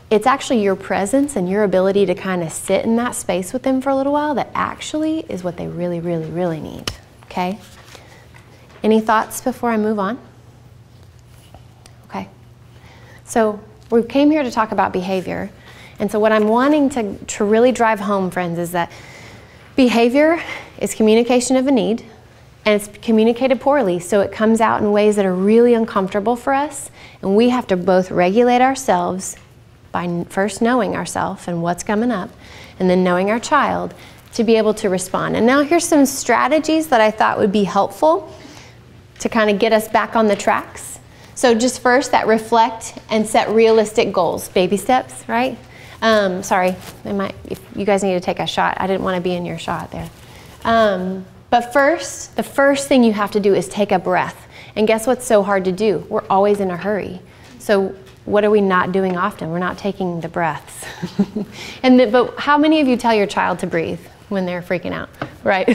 It's actually your presence and your ability to kind of sit in that space with them for a little while that actually is what they really, really, really need, okay? Any thoughts before I move on? Okay. So we came here to talk about behavior. And so what I'm wanting to really drive home, friends, is that behavior is communication of a need, and it's communicated poorly, so it comes out in ways that are really uncomfortable for us, and we have to both regulate ourselves by first knowing ourselves and what's coming up, and then knowing our child to be able to respond. And now here's some strategies that I thought would be helpful to kind of get us back on the tracks. So just first, that reflect and set realistic goals, baby steps, right? Sorry, if you guys need to take a shot. I didn't want to be in your shot there. But first, the first thing you have to do is take a breath. And guess what's so hard to do? We're always in a hurry. So what are we not doing often? We're not taking the breaths. But how many of you tell your child to breathe when they're freaking out, right?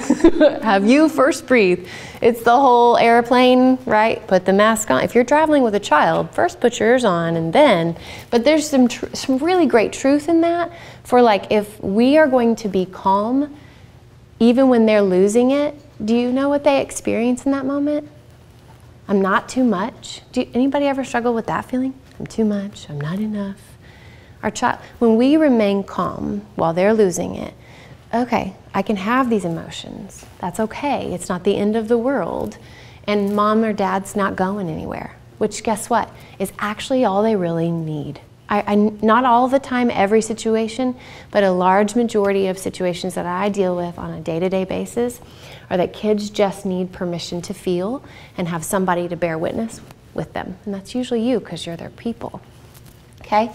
Have you first breathe? It's the whole airplane, right? Put the mask on. If you're traveling with a child, first put yours on and then, but there's some really great truth in that for like if we are going to be calm, even when they're losing it, do you know what they experience in that moment? I'm not too much. Anybody ever struggle with that feeling? I'm too much, I'm not enough. Our child, when we remain calm while they're losing it, okay, I can have these emotions. That's okay. It's not the end of the world. And mom or dad's not going anywhere, which guess what? Is actually all they really need. Not all the time, every situation, but a large majority of situations that I deal with on a day-to-day basis are that kids just need permission to feel and have somebody to bear witness with them. And that's usually you, because you're their people. Okay?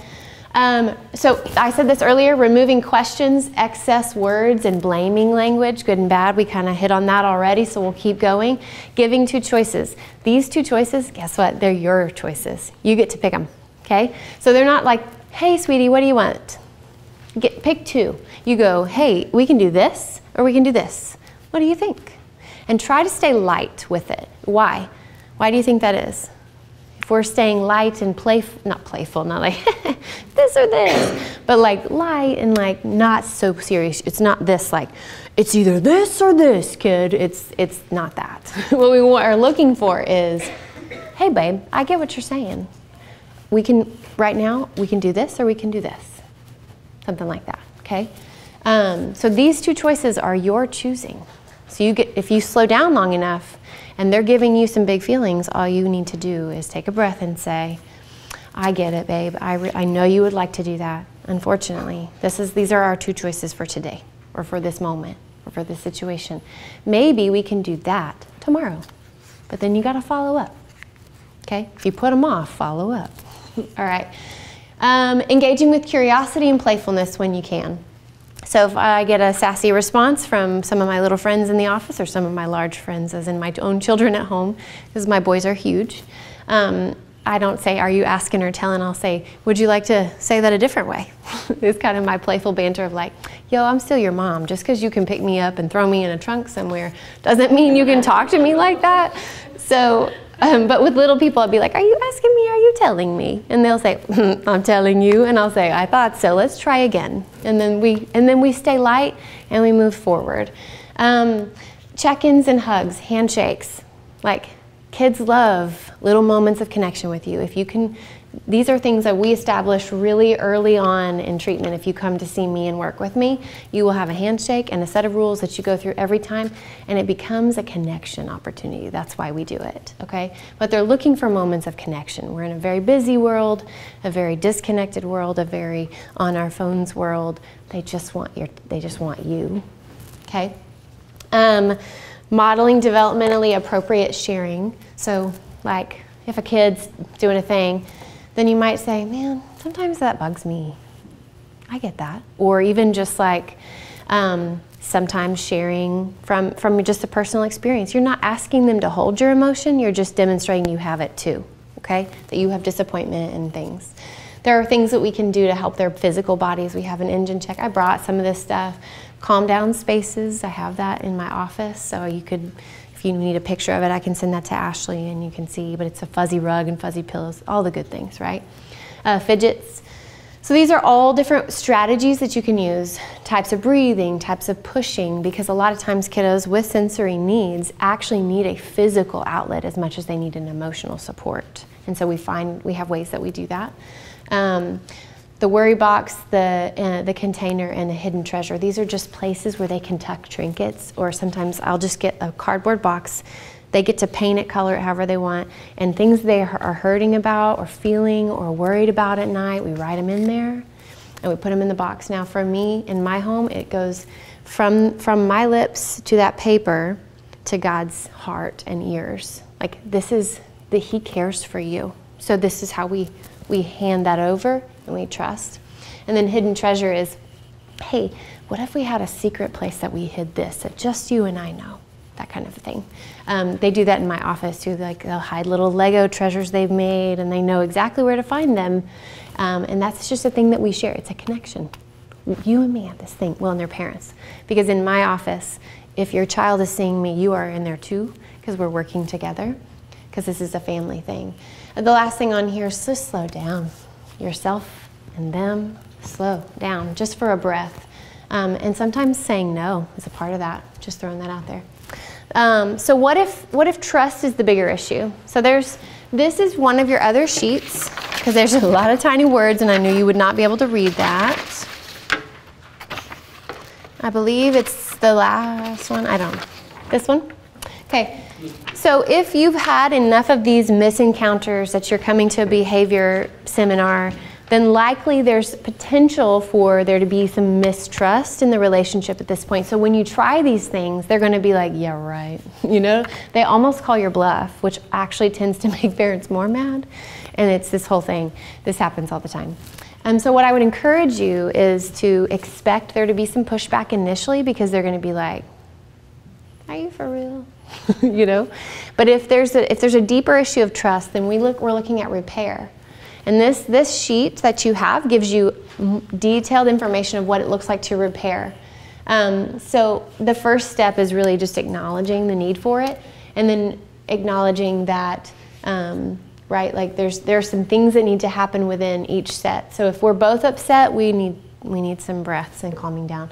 So I said this earlier, removing questions, excess words, and blaming language, good and bad. We kind of hit on that already, so we'll keep going. Giving 2 choices. These 2 choices, guess what? They're your choices. You get to pick them. Okay? So they're not like, hey, sweetie, what do you want? Pick 2. You go, hey, we can do this, or we can do this. What do you think? And try to stay light with it. Why? Why do you think that is? If we're staying light and playful, not like this or this, but like light and like not so serious. It's not this like, it's either this or this, kid. It's not that. What we are looking for is, hey, babe, I get what you're saying. We can, right now, we can do this or we can do this. Something like that, okay? So these 2 choices are your choosing. So if you slow down long enough and they're giving you some big feelings, all you need to do is take a breath and say, I get it, babe. I know you would like to do that. Unfortunately, these are our 2 choices for today, or for this moment, or for this situation. Maybe we can do that tomorrow, but then you got to follow up, okay? If you put them off, follow up. All right. Engaging with curiosity and playfulness when you can. So if I get a sassy response from some of my little friends in the office, or some of my large friends, as in my own children at home, because my boys are huge, I don't say, are you asking or telling? I'll say, would you like to say that a different way? It's kind of my playful banter of like, yo, I'm still your mom. Just because you can pick me up and throw me in a trunk somewhere doesn't mean you can talk to me like that. So, but with little people, I'll be like, are you asking me? Are you telling me? And they'll say, I'm telling you. And I'll say, I thought so. Let's try again. And then we stay light and we move forward. Check-ins and hugs, handshakes. Like, kids love little moments of connection with you. If you can, these are things that we establish really early on in treatment. If you come to see me and work with me, you will have a handshake and a set of rules that you go through every time, and it becomes a connection opportunity. That's why we do it, okay? But they're looking for moments of connection. We're in a very busy world, a very disconnected world, a very on our phones world. They just want you, okay? Modeling developmentally appropriate sharing. So like if a kid's doing a thing, then you might say, man, sometimes that bugs me. I get that. Or even just like sometimes sharing from just a personal experience. You're not asking them to hold your emotion, you're just demonstrating you have it too, okay? That you have disappointment and things. There are things that we can do to help their physical bodies. We have an engine check. I brought some of this stuff. Calm down spaces, I have that in my office, so you could, if you need a picture of it, I can send that to Ashley and you can see, but it's a fuzzy rug and fuzzy pillows, all the good things, right? Fidgets. So these are all different strategies that you can use, types of breathing, types of pushing, because a lot of times kiddos with sensory needs actually need a physical outlet as much as they need an emotional support. And so we have ways that we do that. The worry box, the container, and the hidden treasure. These are just places where they can tuck trinkets, or sometimes I'll just get a cardboard box. They get to paint it, color it however they want, and things they are hurting about or feeling or worried about at night, we write them in there and we put them in the box. Now for me, in my home, it goes from my lips to that paper to God's heart and ears. Like this is that He cares for you. So this is how we hand that over and we trust. And then hidden treasure is, hey, what if we had a secret place that we hid this that just you and I know? That kind of thing. They do that in my office too. Like they'll hide little Lego treasures they've made and they know exactly where to find them. And that's just a thing that we share. It's a connection. You and me have this thing. Well, and their parents. Because in my office, if your child is seeing me, you are in there too, because we're working together, because this is a family thing. And the last thing on here is just slow down. Yourself and them, slow down, just for a breath. And sometimes saying no is a part of that, just throwing that out there. So what if trust is the bigger issue? So this is one of your other sheets, because there's a lot of tiny words and I knew you would not be able to read that. I believe it's the last one, I don't know. This one? Okay, so if you've had enough of these misencounters that you're coming to a behavior seminar then likely there's potential for there to be some mistrust in the relationship at this point. So when you try these things, they're going to be like, yeah, right. You know, they almost call your bluff, which actually tends to make parents more mad. And it's this whole thing. This happens all the time. So what I would encourage you is to expect there to be some pushback initially, because they're going to be like, are you for real? You know? But if there's a deeper issue of trust, then we're looking at repair. And this sheet that you have gives you detailed information of what it looks like to repair. So the first step is really just acknowledging the need for it, and then acknowledging that, right, like there's some things that need to happen within each set. So if we're both upset, we need some breaths and calming down.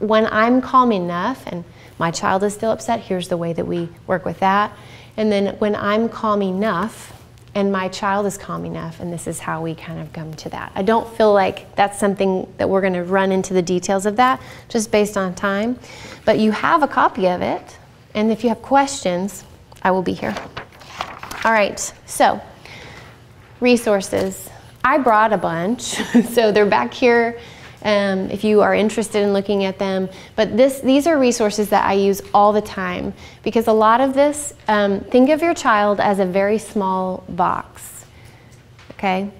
When I'm calm enough and my child is still upset, here's the way that we work with that. And then when I'm calm enough and my child is calm enough, and this is how we kind of come to that. I don't feel like that's something that we're going to run into the details of that just based on time, but you have a copy of it, and if you have questions, I will be here. All right, so resources. I brought a bunch, so they're back here if you are interested in looking at them. But these are resources that I use all the time, because a lot of this, think of your child as a very small box, okay?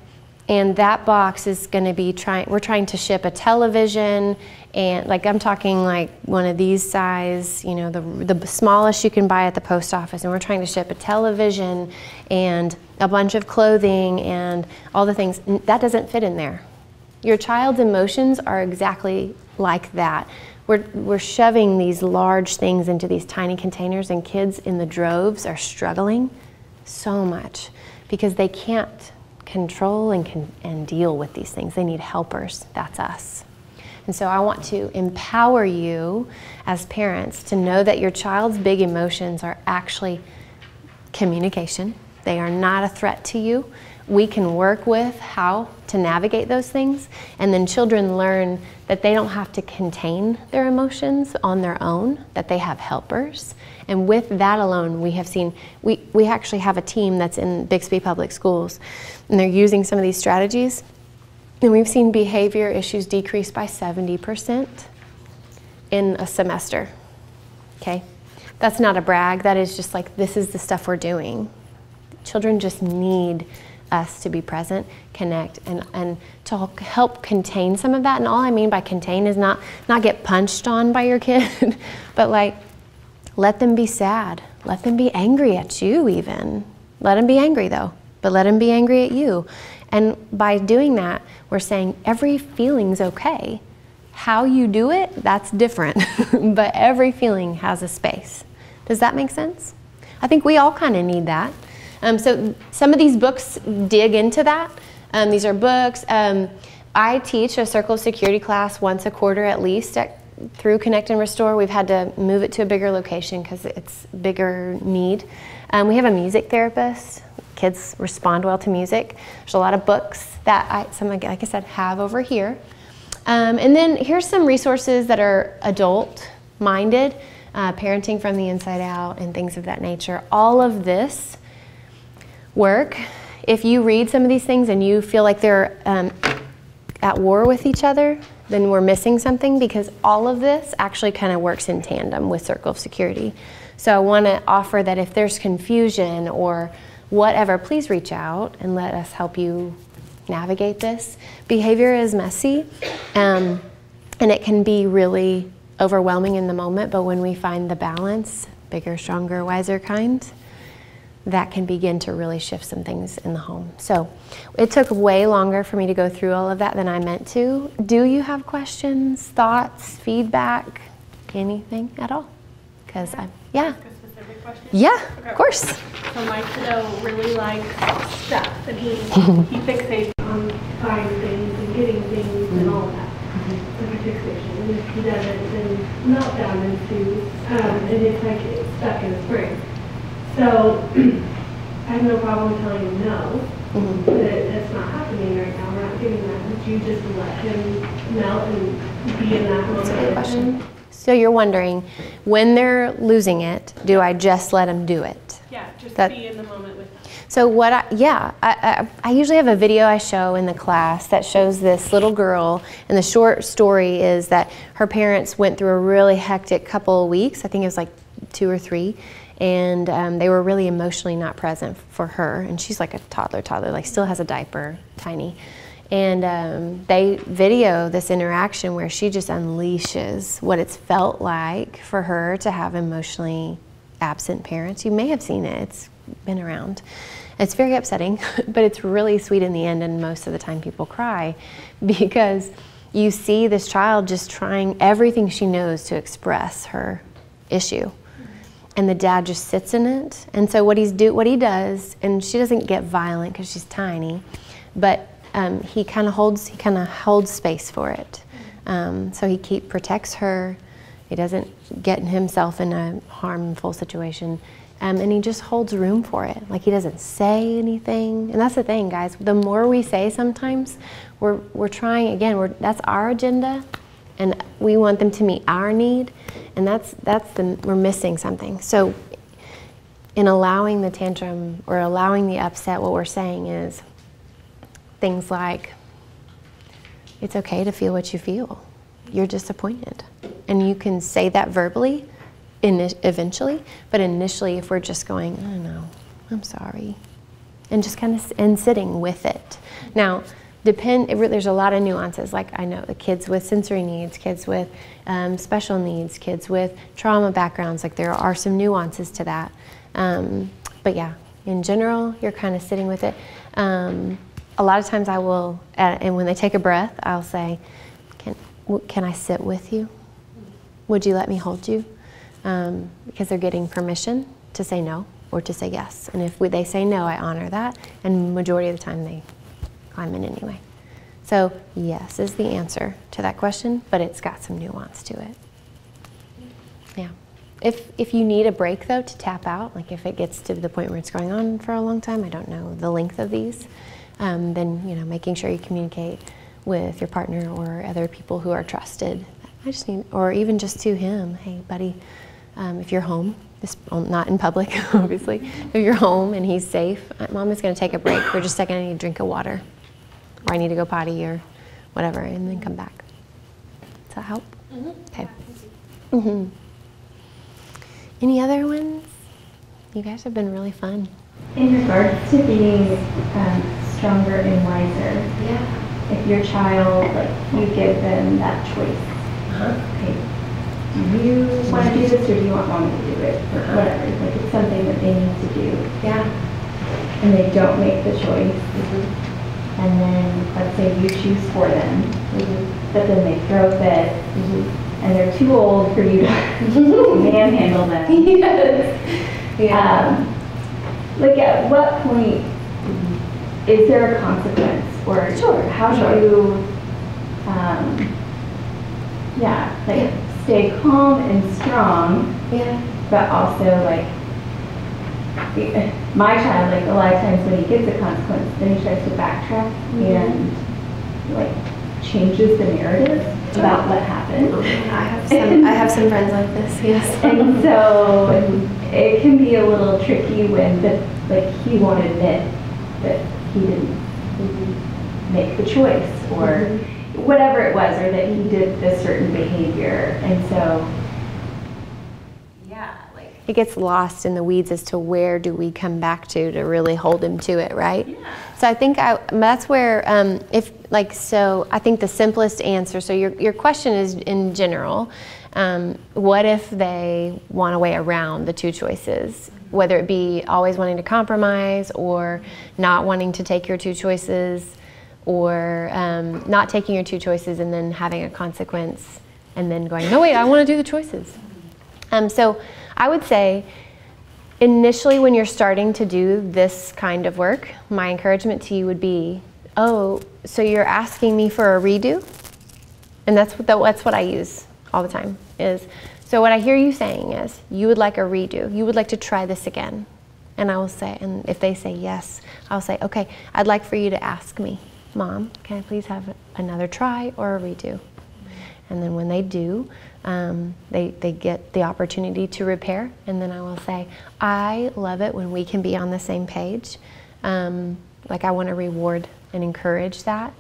And that box is going to be we're trying to ship a television, and like I'm talking like one of these size, you know, the smallest you can buy at the post office, and we're trying to ship a television and a bunch of clothing and all the things. That doesn't fit in there. Your child's emotions are exactly like that. We're shoving these large things into these tiny containers, and kids in the droves are struggling so much because they can't control and deal with these things. They need helpers. That's us. And so I want to empower you as parents to know that your child's big emotions are actually communication. They are not a threat to you. We can work with how to navigate those things, and then children learn that they don't have to contain their emotions on their own, that they have helpers. And with that alone, we have seen, we actually have a team that's in Bixby Public Schools, and they're using some of these strategies, and we've seen behavior issues decrease by 70% in a semester, okay? That's not a brag, that is just like, this is the stuff we're doing. Children just need us to be present, connect, and to help contain some of that. And all I mean by contain is not get punched on by your kid, but like, let them be sad. Let them be angry at you even. Let them be angry though, but let them be angry at you. And by doing that, we're saying every feeling's okay. How you do it, that's different, but every feeling has a space. Does that make sense? I think we all kind of need that. So some of these books dig into that. These are books. I teach a Circle of Security class once a quarter at least through Connect and Restore. We've had to move it to a bigger location because it's bigger need. We have a music therapist. Kids respond well to music. There's a lot of books that like I said, have over here. And then here's some resources that are adult-minded, parenting from the inside out and things of that nature. All of this work, if you read some of these things and you feel like they're at war with each other, then we're missing something, because all of this actually kind of works in tandem with Circle of Security. So I want to offer that if there's confusion or whatever, please reach out and let us help you navigate this. Behavior is messy, and it can be really overwhelming in the moment, but when we find the balance, bigger, stronger, wiser kind, that can begin to really shift some things in the home. So it took way longer for me to go through all of that than I meant to. Do you have questions, thoughts, feedback, anything at all? Because yeah. A specific question? Yeah, okay. Of course. So my kiddo really likes stuff, and he fixates on buying things and getting things and all that. Like a fixation. And if he doesn't, then meltdown ensues, and it's like it's stuck in his brain. So I have no problem telling him no, that it's not happening right now. We're not doing that. Would you just let him melt and be in that moment? That's a good question. So you're wondering, when they're losing it, do I just let them do it? Yeah, just that, be in the moment with them. So I usually have a video I show in the class that shows this little girl, and the short story is that her parents went through a really hectic couple of weeks. I think it was like 2 or 3, and they were really emotionally not present for her. And she's like a toddler, like still has a diaper, tiny. And they video this interaction where she just unleashes what it's felt like for her to have emotionally absent parents. You may have seen it. It's been around. It's very upsetting, but it's really sweet in the end, and most of the time people cry because you see this child just trying everything she knows to express her issue. And the dad just sits in it. And so what he does, and she doesn't get violent because she's tiny, but he kind of holds space for it. So he protects her. He doesn't get himself in a harmful situation. And he just holds room for it. Like, he doesn't say anything. And that's the thing, guys. The more we say sometimes, we're trying, again, that's our agenda, and we want them to meet our need, and we're missing something. So in allowing the tantrum or allowing the upset, what we're saying is things like, it's okay to feel what you feel. You're disappointed. And you can say that verbally eventually, but initially if we're just going, I don't know, I'm sorry, and just kind of sitting with it. Now, there's a lot of nuances. Like, I know the kids with sensory needs, kids with special needs, kids with trauma backgrounds, like there are some nuances to that. But yeah, in general, you're kind of sitting with it. A lot of times I will, and when they take a breath, I'll say, can I sit with you? Would you let me hold you? Because they're getting permission to say no or to say yes. And if they say no, I honor that, and majority of the time they climb in anyway. So yes is the answer to that question, but it's got some nuance to it. Yeah. If you need a break though to tap out, like if it gets to the point where it's going on for a long time, I don't know the length of these, then making sure you communicate with your partner or other people who are trusted. Or even just to him, hey buddy, if you're home, not in public obviously, if you're home and he's safe, Mom is going to take a break for just a second, I need a drink of water, or I need to go potty or whatever, and then come back. Does that help? Mm-hmm. Okay. Mm-hmm. Any other ones? You guys have been really fun. In regards to being stronger and wiser, yeah. If your child, you give them that choice, okay, do you want to do this or do you want Mommy to do it, or whatever, it's something that they need to do. Yeah. And they don't make the choice. Mm-hmm. And then, let's say you choose for them, but then they throw a fit, and they're too old for you to manhandle them. Yes. Yeah. At what point is there a consequence, or how do you, stay calm and strong, but also my child, a lot of times when he gets a consequence, then he tries to backtrack and changes the narrative about what happened. I have some friends like this, yes. And so it can be a little tricky when he won't admit that he didn't make the choice or whatever it was, or that he did this certain behavior. And so it gets lost in the weeds as to where do we come back to really hold him to it, right? Yeah. So I think that's where, I think the simplest answer, so your question is in general, what if they want a way around the two choices? Whether it be always wanting to compromise, or not wanting to take your two choices, or not taking your two choices and then having a consequence, and then going, no wait, I want to do the choices. So I would say initially when you're starting to do this kind of work, my encouragement to you would be, oh, so you're asking me for a redo? And that's what I use all the time is, so what I hear you saying is, you would like a redo. You would like to try this again. And I will say, and if they say yes, I'll say, okay, I'd like for you to ask me, Mom, can I please have another try or a redo? And then when they do, they get the opportunity to repair. And then I will say, I love it when we can be on the same page. Like I want to reward and encourage that.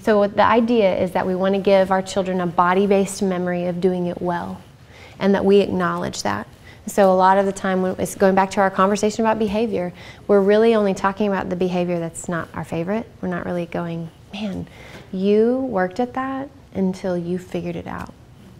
So the idea is that we want to give our children a body-based memory of doing it well, and that we acknowledge that. So a lot of the time, when it's going back to our conversation about behavior, we're really only talking about the behavior that's not our favorite. We're not really going, man, you worked at that until you figured it out.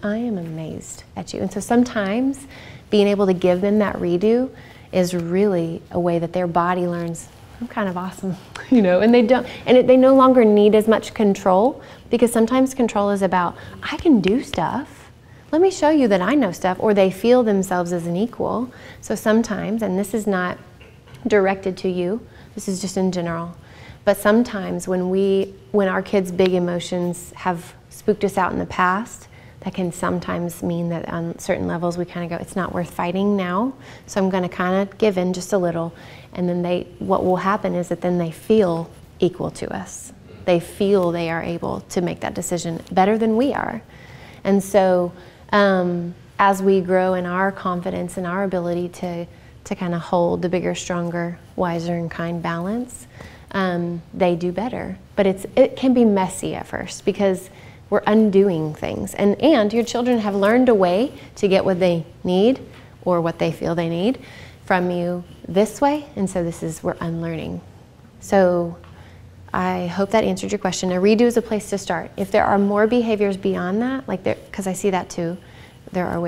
I am amazed at you. And so sometimes being able to give them that redo is really a way that their body learns, I'm kind of awesome, you know, and they no longer need as much control, because sometimes control is about, I can do stuff. Let me show you that I know stuff, or they feel themselves as an equal. So sometimes, and this is not directed to you, this is just in general, but sometimes when our kids' big emotions have spooked us out in the past, that can sometimes mean that on certain levels we kind of go, it's not worth fighting now, so I'm going to kind of give in just a little. And then what will happen is that then they feel equal to us. They feel they are able to make that decision better than we are. And so as we grow in our confidence and our ability to kind of hold the bigger, stronger, wiser, and kind balance, they do better. But it can be messy at first, because we're undoing things. And your children have learned a way to get what they need, or what they feel they need, from you this way. And so we're unlearning. So I hope that answered your question. A redo is a place to start. If there are more behaviors beyond that, because I see that too, there are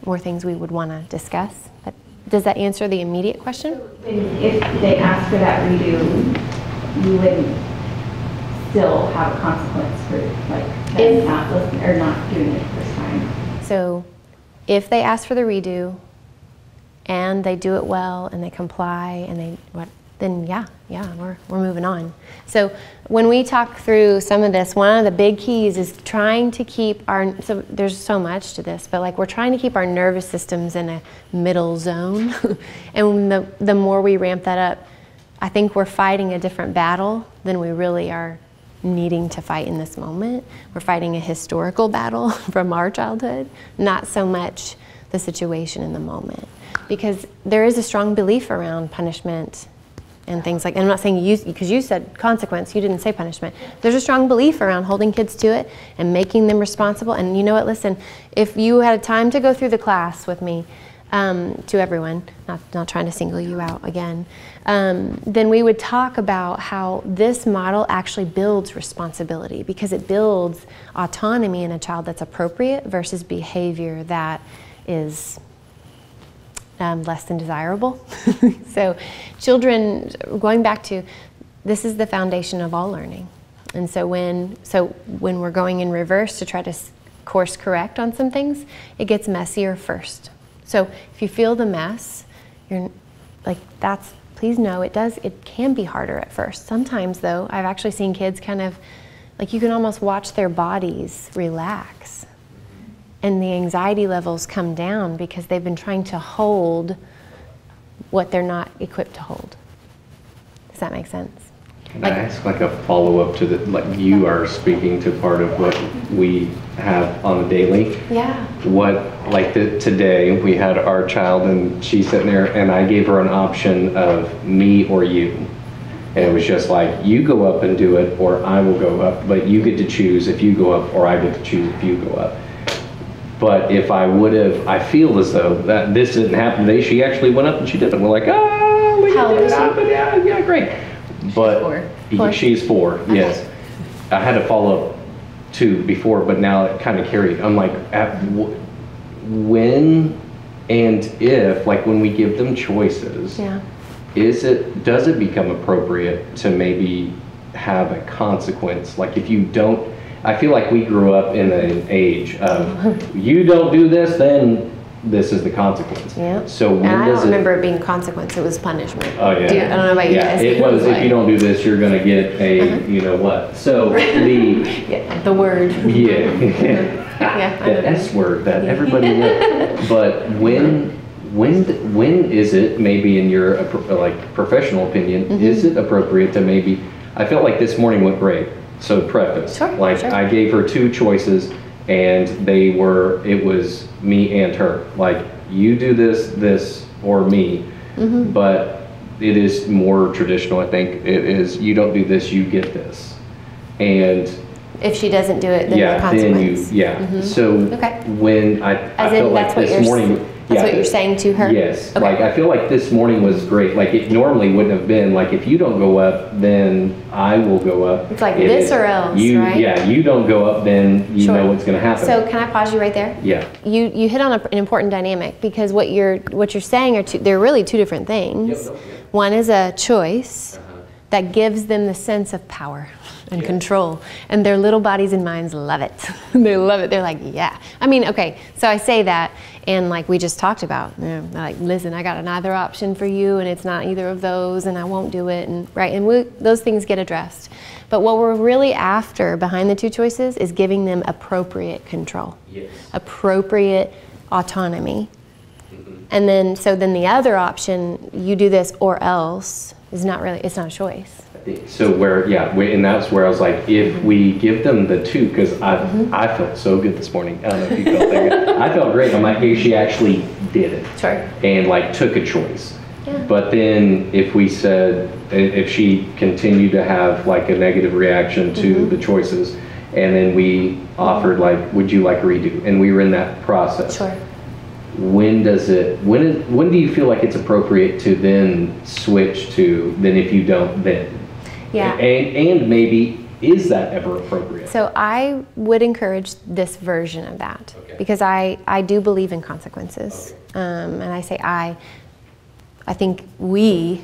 more things we would want to discuss. But does that answer the immediate question? So if they ask for that redo, you wouldn't still have a consequence for them not listening or not doing it the first time? So if they ask for the redo and they do it well and they comply and then yeah, we're moving on. So when we talk through some of this, one of the big keys is trying to keep so there's so much to this, but we're trying to keep our nervous systems in a middle zone. And the more we ramp that up, I think we're fighting a different battle than we really are needing to fight in this moment. We're fighting a historical battle from our childhood, not so much the situation in the moment. Because there is a strong belief around punishment and things like, and I'm not saying because you said consequence, you didn't say punishment. There's a strong belief around holding kids to it and making them responsible. And you know what, listen, if you had time to go through the class with me, to everyone, not trying to single you out again, then we would talk about how this model actually builds responsibility, because it builds autonomy in a child that's appropriate versus behavior that is less than desirable. So children, going back to, this is the foundation of all learning. And so when we're going in reverse to try to course correct on some things, it gets messier first. So if you feel the mess, please know it can be harder at first. Sometimes though, I've actually seen kids kind of, you can almost watch their bodies relax and the anxiety levels come down because they've been trying to hold what they're not equipped to hold. Does that make sense? Can I ask a follow-up to you are speaking to part of what we have on the daily? Yeah. Today we had our child and she's sitting there and I gave her an option of me or you. And it was just you go up and do it or I will go up, but you get to choose if you go up or I get to choose if you go up. But if I feel as though that this didn't happen today, she actually went up and she did it. We're like, oh, we did it happen, yeah, great. But she's 4, okay. Yes. I had to follow up 2 before, but now it kind of carried. I'm like, when and if, when we give them choices, yeah. Does it become appropriate to maybe have a consequence? If you don't, I feel like we grew up in an age of, you don't do this, then this is the consequence. Yeah. So when I don't remember it being consequence, it was punishment. Oh yeah. I don't know about you guys. It was, if you don't do this, you're going to get a, you know what. So the word. Yeah. The S word that everybody knows. But when is it, maybe in your professional opinion, is it appropriate to maybe, I felt like this morning went great. So preface, sure. I gave her 2 choices and it was me and her. Like, you do this, or me. But it is more traditional, I think. It is, you don't do this, you get this. And if she doesn't do it, then the consequence. Then so when I felt like this morning, that's what you're saying to her? Yes. Like, I feel like this morning was great. Like, it normally wouldn't have been. Like, if you don't go up, then I will go up. It's like this or else, right? Yeah, you don't go up, then you know what's going to happen. So can I pause you right there? Yeah. You hit on an important dynamic, because what you're saying are they're really two different things. One is a choice that gives them the sense of power and control, and their little bodies and minds love it. They love it. They're like, yeah. I mean, okay, so I say that, and like we just talked about, they're like, listen, I got another option for you, and it's not either of those, and I won't do it, and those things get addressed. But what we're really after behind the two choices is giving them appropriate control, appropriate autonomy. And then, so then the other option, you do this or else, is not really, it's not a choice. So and that's where I was like, if we give them the two, because I felt so good this morning. I don't know if you felt that good. I felt great. I'm like, hey, she actually did it. Sure. And like took a choice. Yeah. But then if we said, if she continued to have like a negative reaction to the choices, and then we offered like, would you like a redo? And we were in that process. Sure. When do you feel like it's appropriate to then switch to, then if you don't, then? Yeah. And maybe, is that ever appropriate? So I would encourage this version of that, because I do believe in consequences. And I say I think we,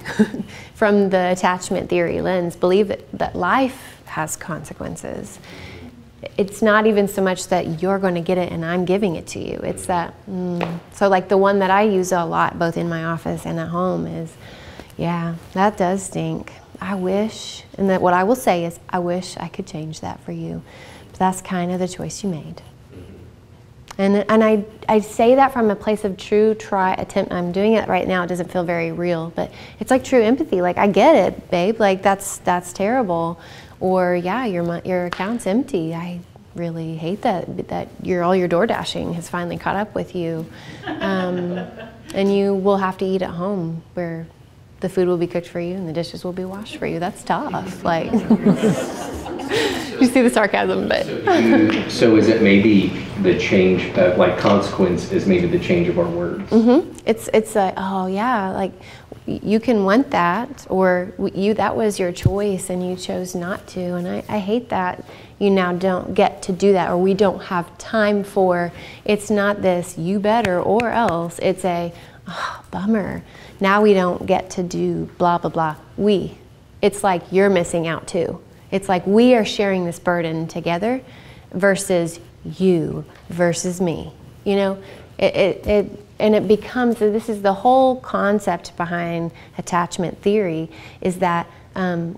from the attachment theory lens, believe that life has consequences. It's not even so much that you're going to get it and I'm giving it to you. It's that, so like the one that I use a lot, both in my office and at home, is, yeah, that does stink. I wish, and that what I will say is, I wish I could change that for you. But that's kind of the choice you made. And I say that from a place of true attempt. I'm doing it right now. It doesn't feel very real, but it's like true empathy. Like, I get it, babe. Like, that's terrible. Or, yeah, your account's empty. I really hate that all your door dashing has finally caught up with you. And you will have to eat at home, where the food will be cooked for you and the dishes will be washed for you. That's tough. Like, you see the sarcasm, but. So is it maybe the change of, like, consequence is maybe the change of our words? It's like, oh yeah, like, you can want that, or that was your choice and you chose not to, and I hate that you now don't get to do that, or we don't have time for. It's not this, you better or else. It's a, oh, bummer. Now we don't get to do blah, blah, blah. It's like you're missing out too. It's like we are sharing this burden together versus you versus me. You know, and it becomes, this is the whole concept behind attachment theory, is that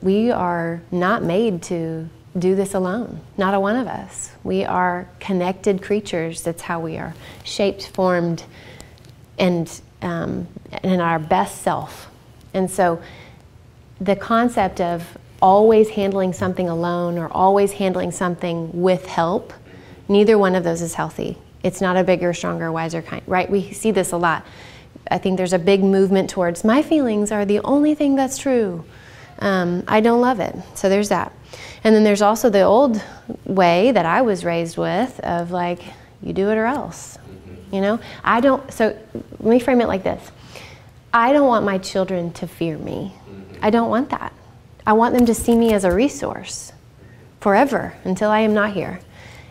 we are not made to do this alone. Not a one of us. We are connected creatures. That's how we are shaped, formed, and in our best self. And so the concept of always handling something alone or always handling something with help, neither one of those is healthy. It's not a bigger, stronger, wiser kind, right? We see this a lot. I think there's a big movement towards, my feelings are the only thing that's true. I don't love it. So there's that. And then there's also the old way that I was raised with of, like, you do it or else. You know, so let me frame it like this. I don't want my children to fear me. I don't want that. I want them to see me as a resource forever until I am not here.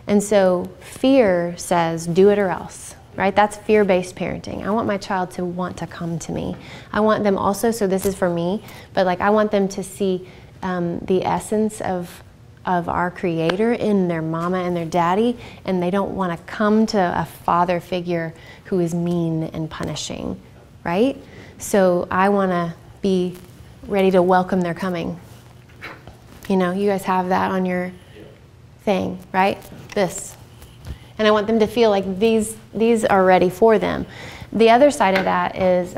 And so fear says, do it or else, right? That's fear-based parenting. I want my child to want to come to me. I want them also, so this is for me, but like, I want them to see the essence of our Creator in their mama and their daddy, and they don't want to come to a father figure who is mean and punishing, right? So I want to be ready to welcome their coming. You know, you guys have that on your thing, right? This. And I want them to feel like these are ready for them. The other side of that is,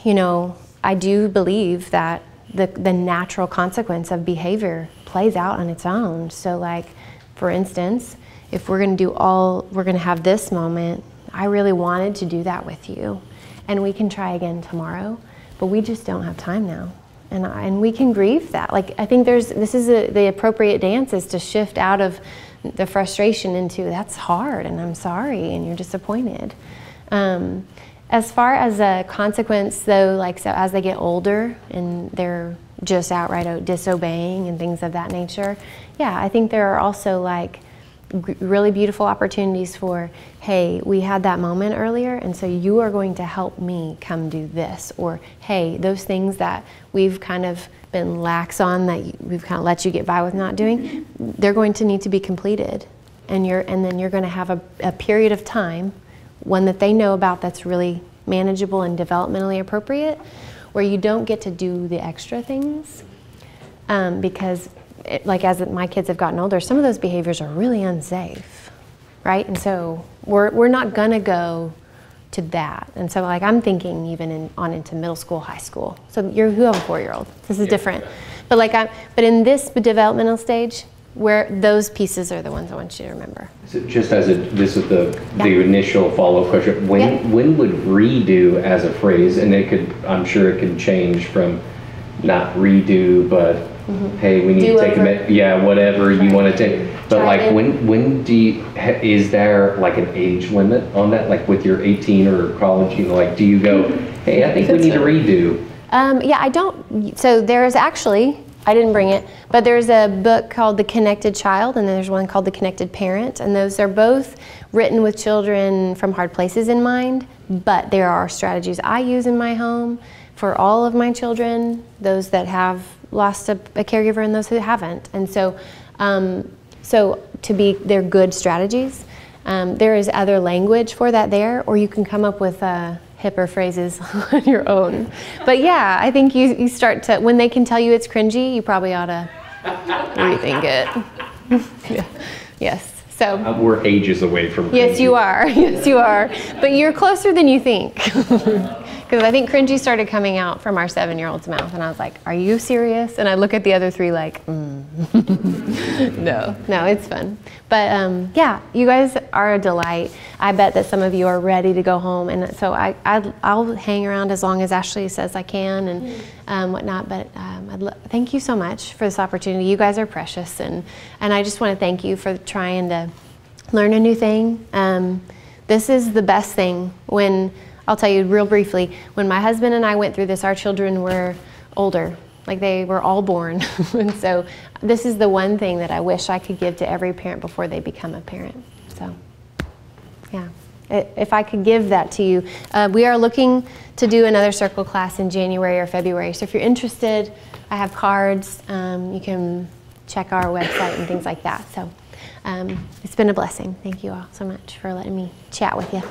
you know, I do believe that the natural consequence of behavior plays out on its own. So like for instance, if we're going to have this moment, I really wanted to do that with you, and we can try again tomorrow, but we just don't have time now. And we can grieve that. Like, I think the appropriate dance is to shift out of the frustration into, that's hard, and I'm sorry, and you're disappointed. As far as a consequence, though, like, so as they get older and they're just outright disobeying and things of that nature, yeah, I think there are also like really beautiful opportunities for, hey, we had that moment earlier, and so you are going to help me come do this. Or, hey, those things that we've kind of been lax on, that we've kind of let you get by with not doing, they're going to need to be completed. And then you're going to have a period of time, one that they know about that's really manageable and developmentally appropriate, where you don't get to do the extra things, because like as my kids have gotten older, some of those behaviors are really unsafe, right? And so we're not gonna go to that. And so like I'm thinking even on into middle school, high school. So you have a 4-year-old. This is different. But but in this developmental stage, where those pieces are the ones I want you to remember. So just this is the initial follow-up question. When would redo as a phrase, and I'm sure it could change from not redo, but hey, we need to take a minute, whatever you want to take. But like when is there like an age limit on that? Like with your 18 or college, like do you go, hey, I think we need to redo? Yeah, I don't. So there's actually, I didn't bring it, but there's a book called The Connected Child, and then there's one called The Connected Parent, and those are both written with children from hard places in mind, but there are strategies I use in my home for all of my children, those that have lost a caregiver and those who haven't. And so, they're good strategies. There is other language for that there, or you can come up with hipper phrases on your own. But yeah, I think you start to, when they can tell you it's cringy, you probably ought to rethink it. Yeah. Yes. So we're ages away from cringy. Yes, you are. Yes, you are. But you're closer than you think. Because I think cringy started coming out from our 7-year-old's mouth, and I was like, are you serious? And I look at the other 3 like, No, it's fun. But yeah, you guys are a delight. I bet that some of you are ready to go home, and so I'll hang around as long as Ashley says I can and whatnot. But thank you so much for this opportunity. You guys are precious, and I just want to thank you for trying to learn a new thing. This is the best thing. I'll tell you real briefly, when my husband and I went through this, our children were older, like they were all born. And so this is the one thing that I wish I could give to every parent before they become a parent. So yeah, if I could give that to you. We are looking to do another circle class in January or February. So if you're interested, I have cards. You can check our website and things like that. So it's been a blessing. Thank you all so much for letting me chat with you.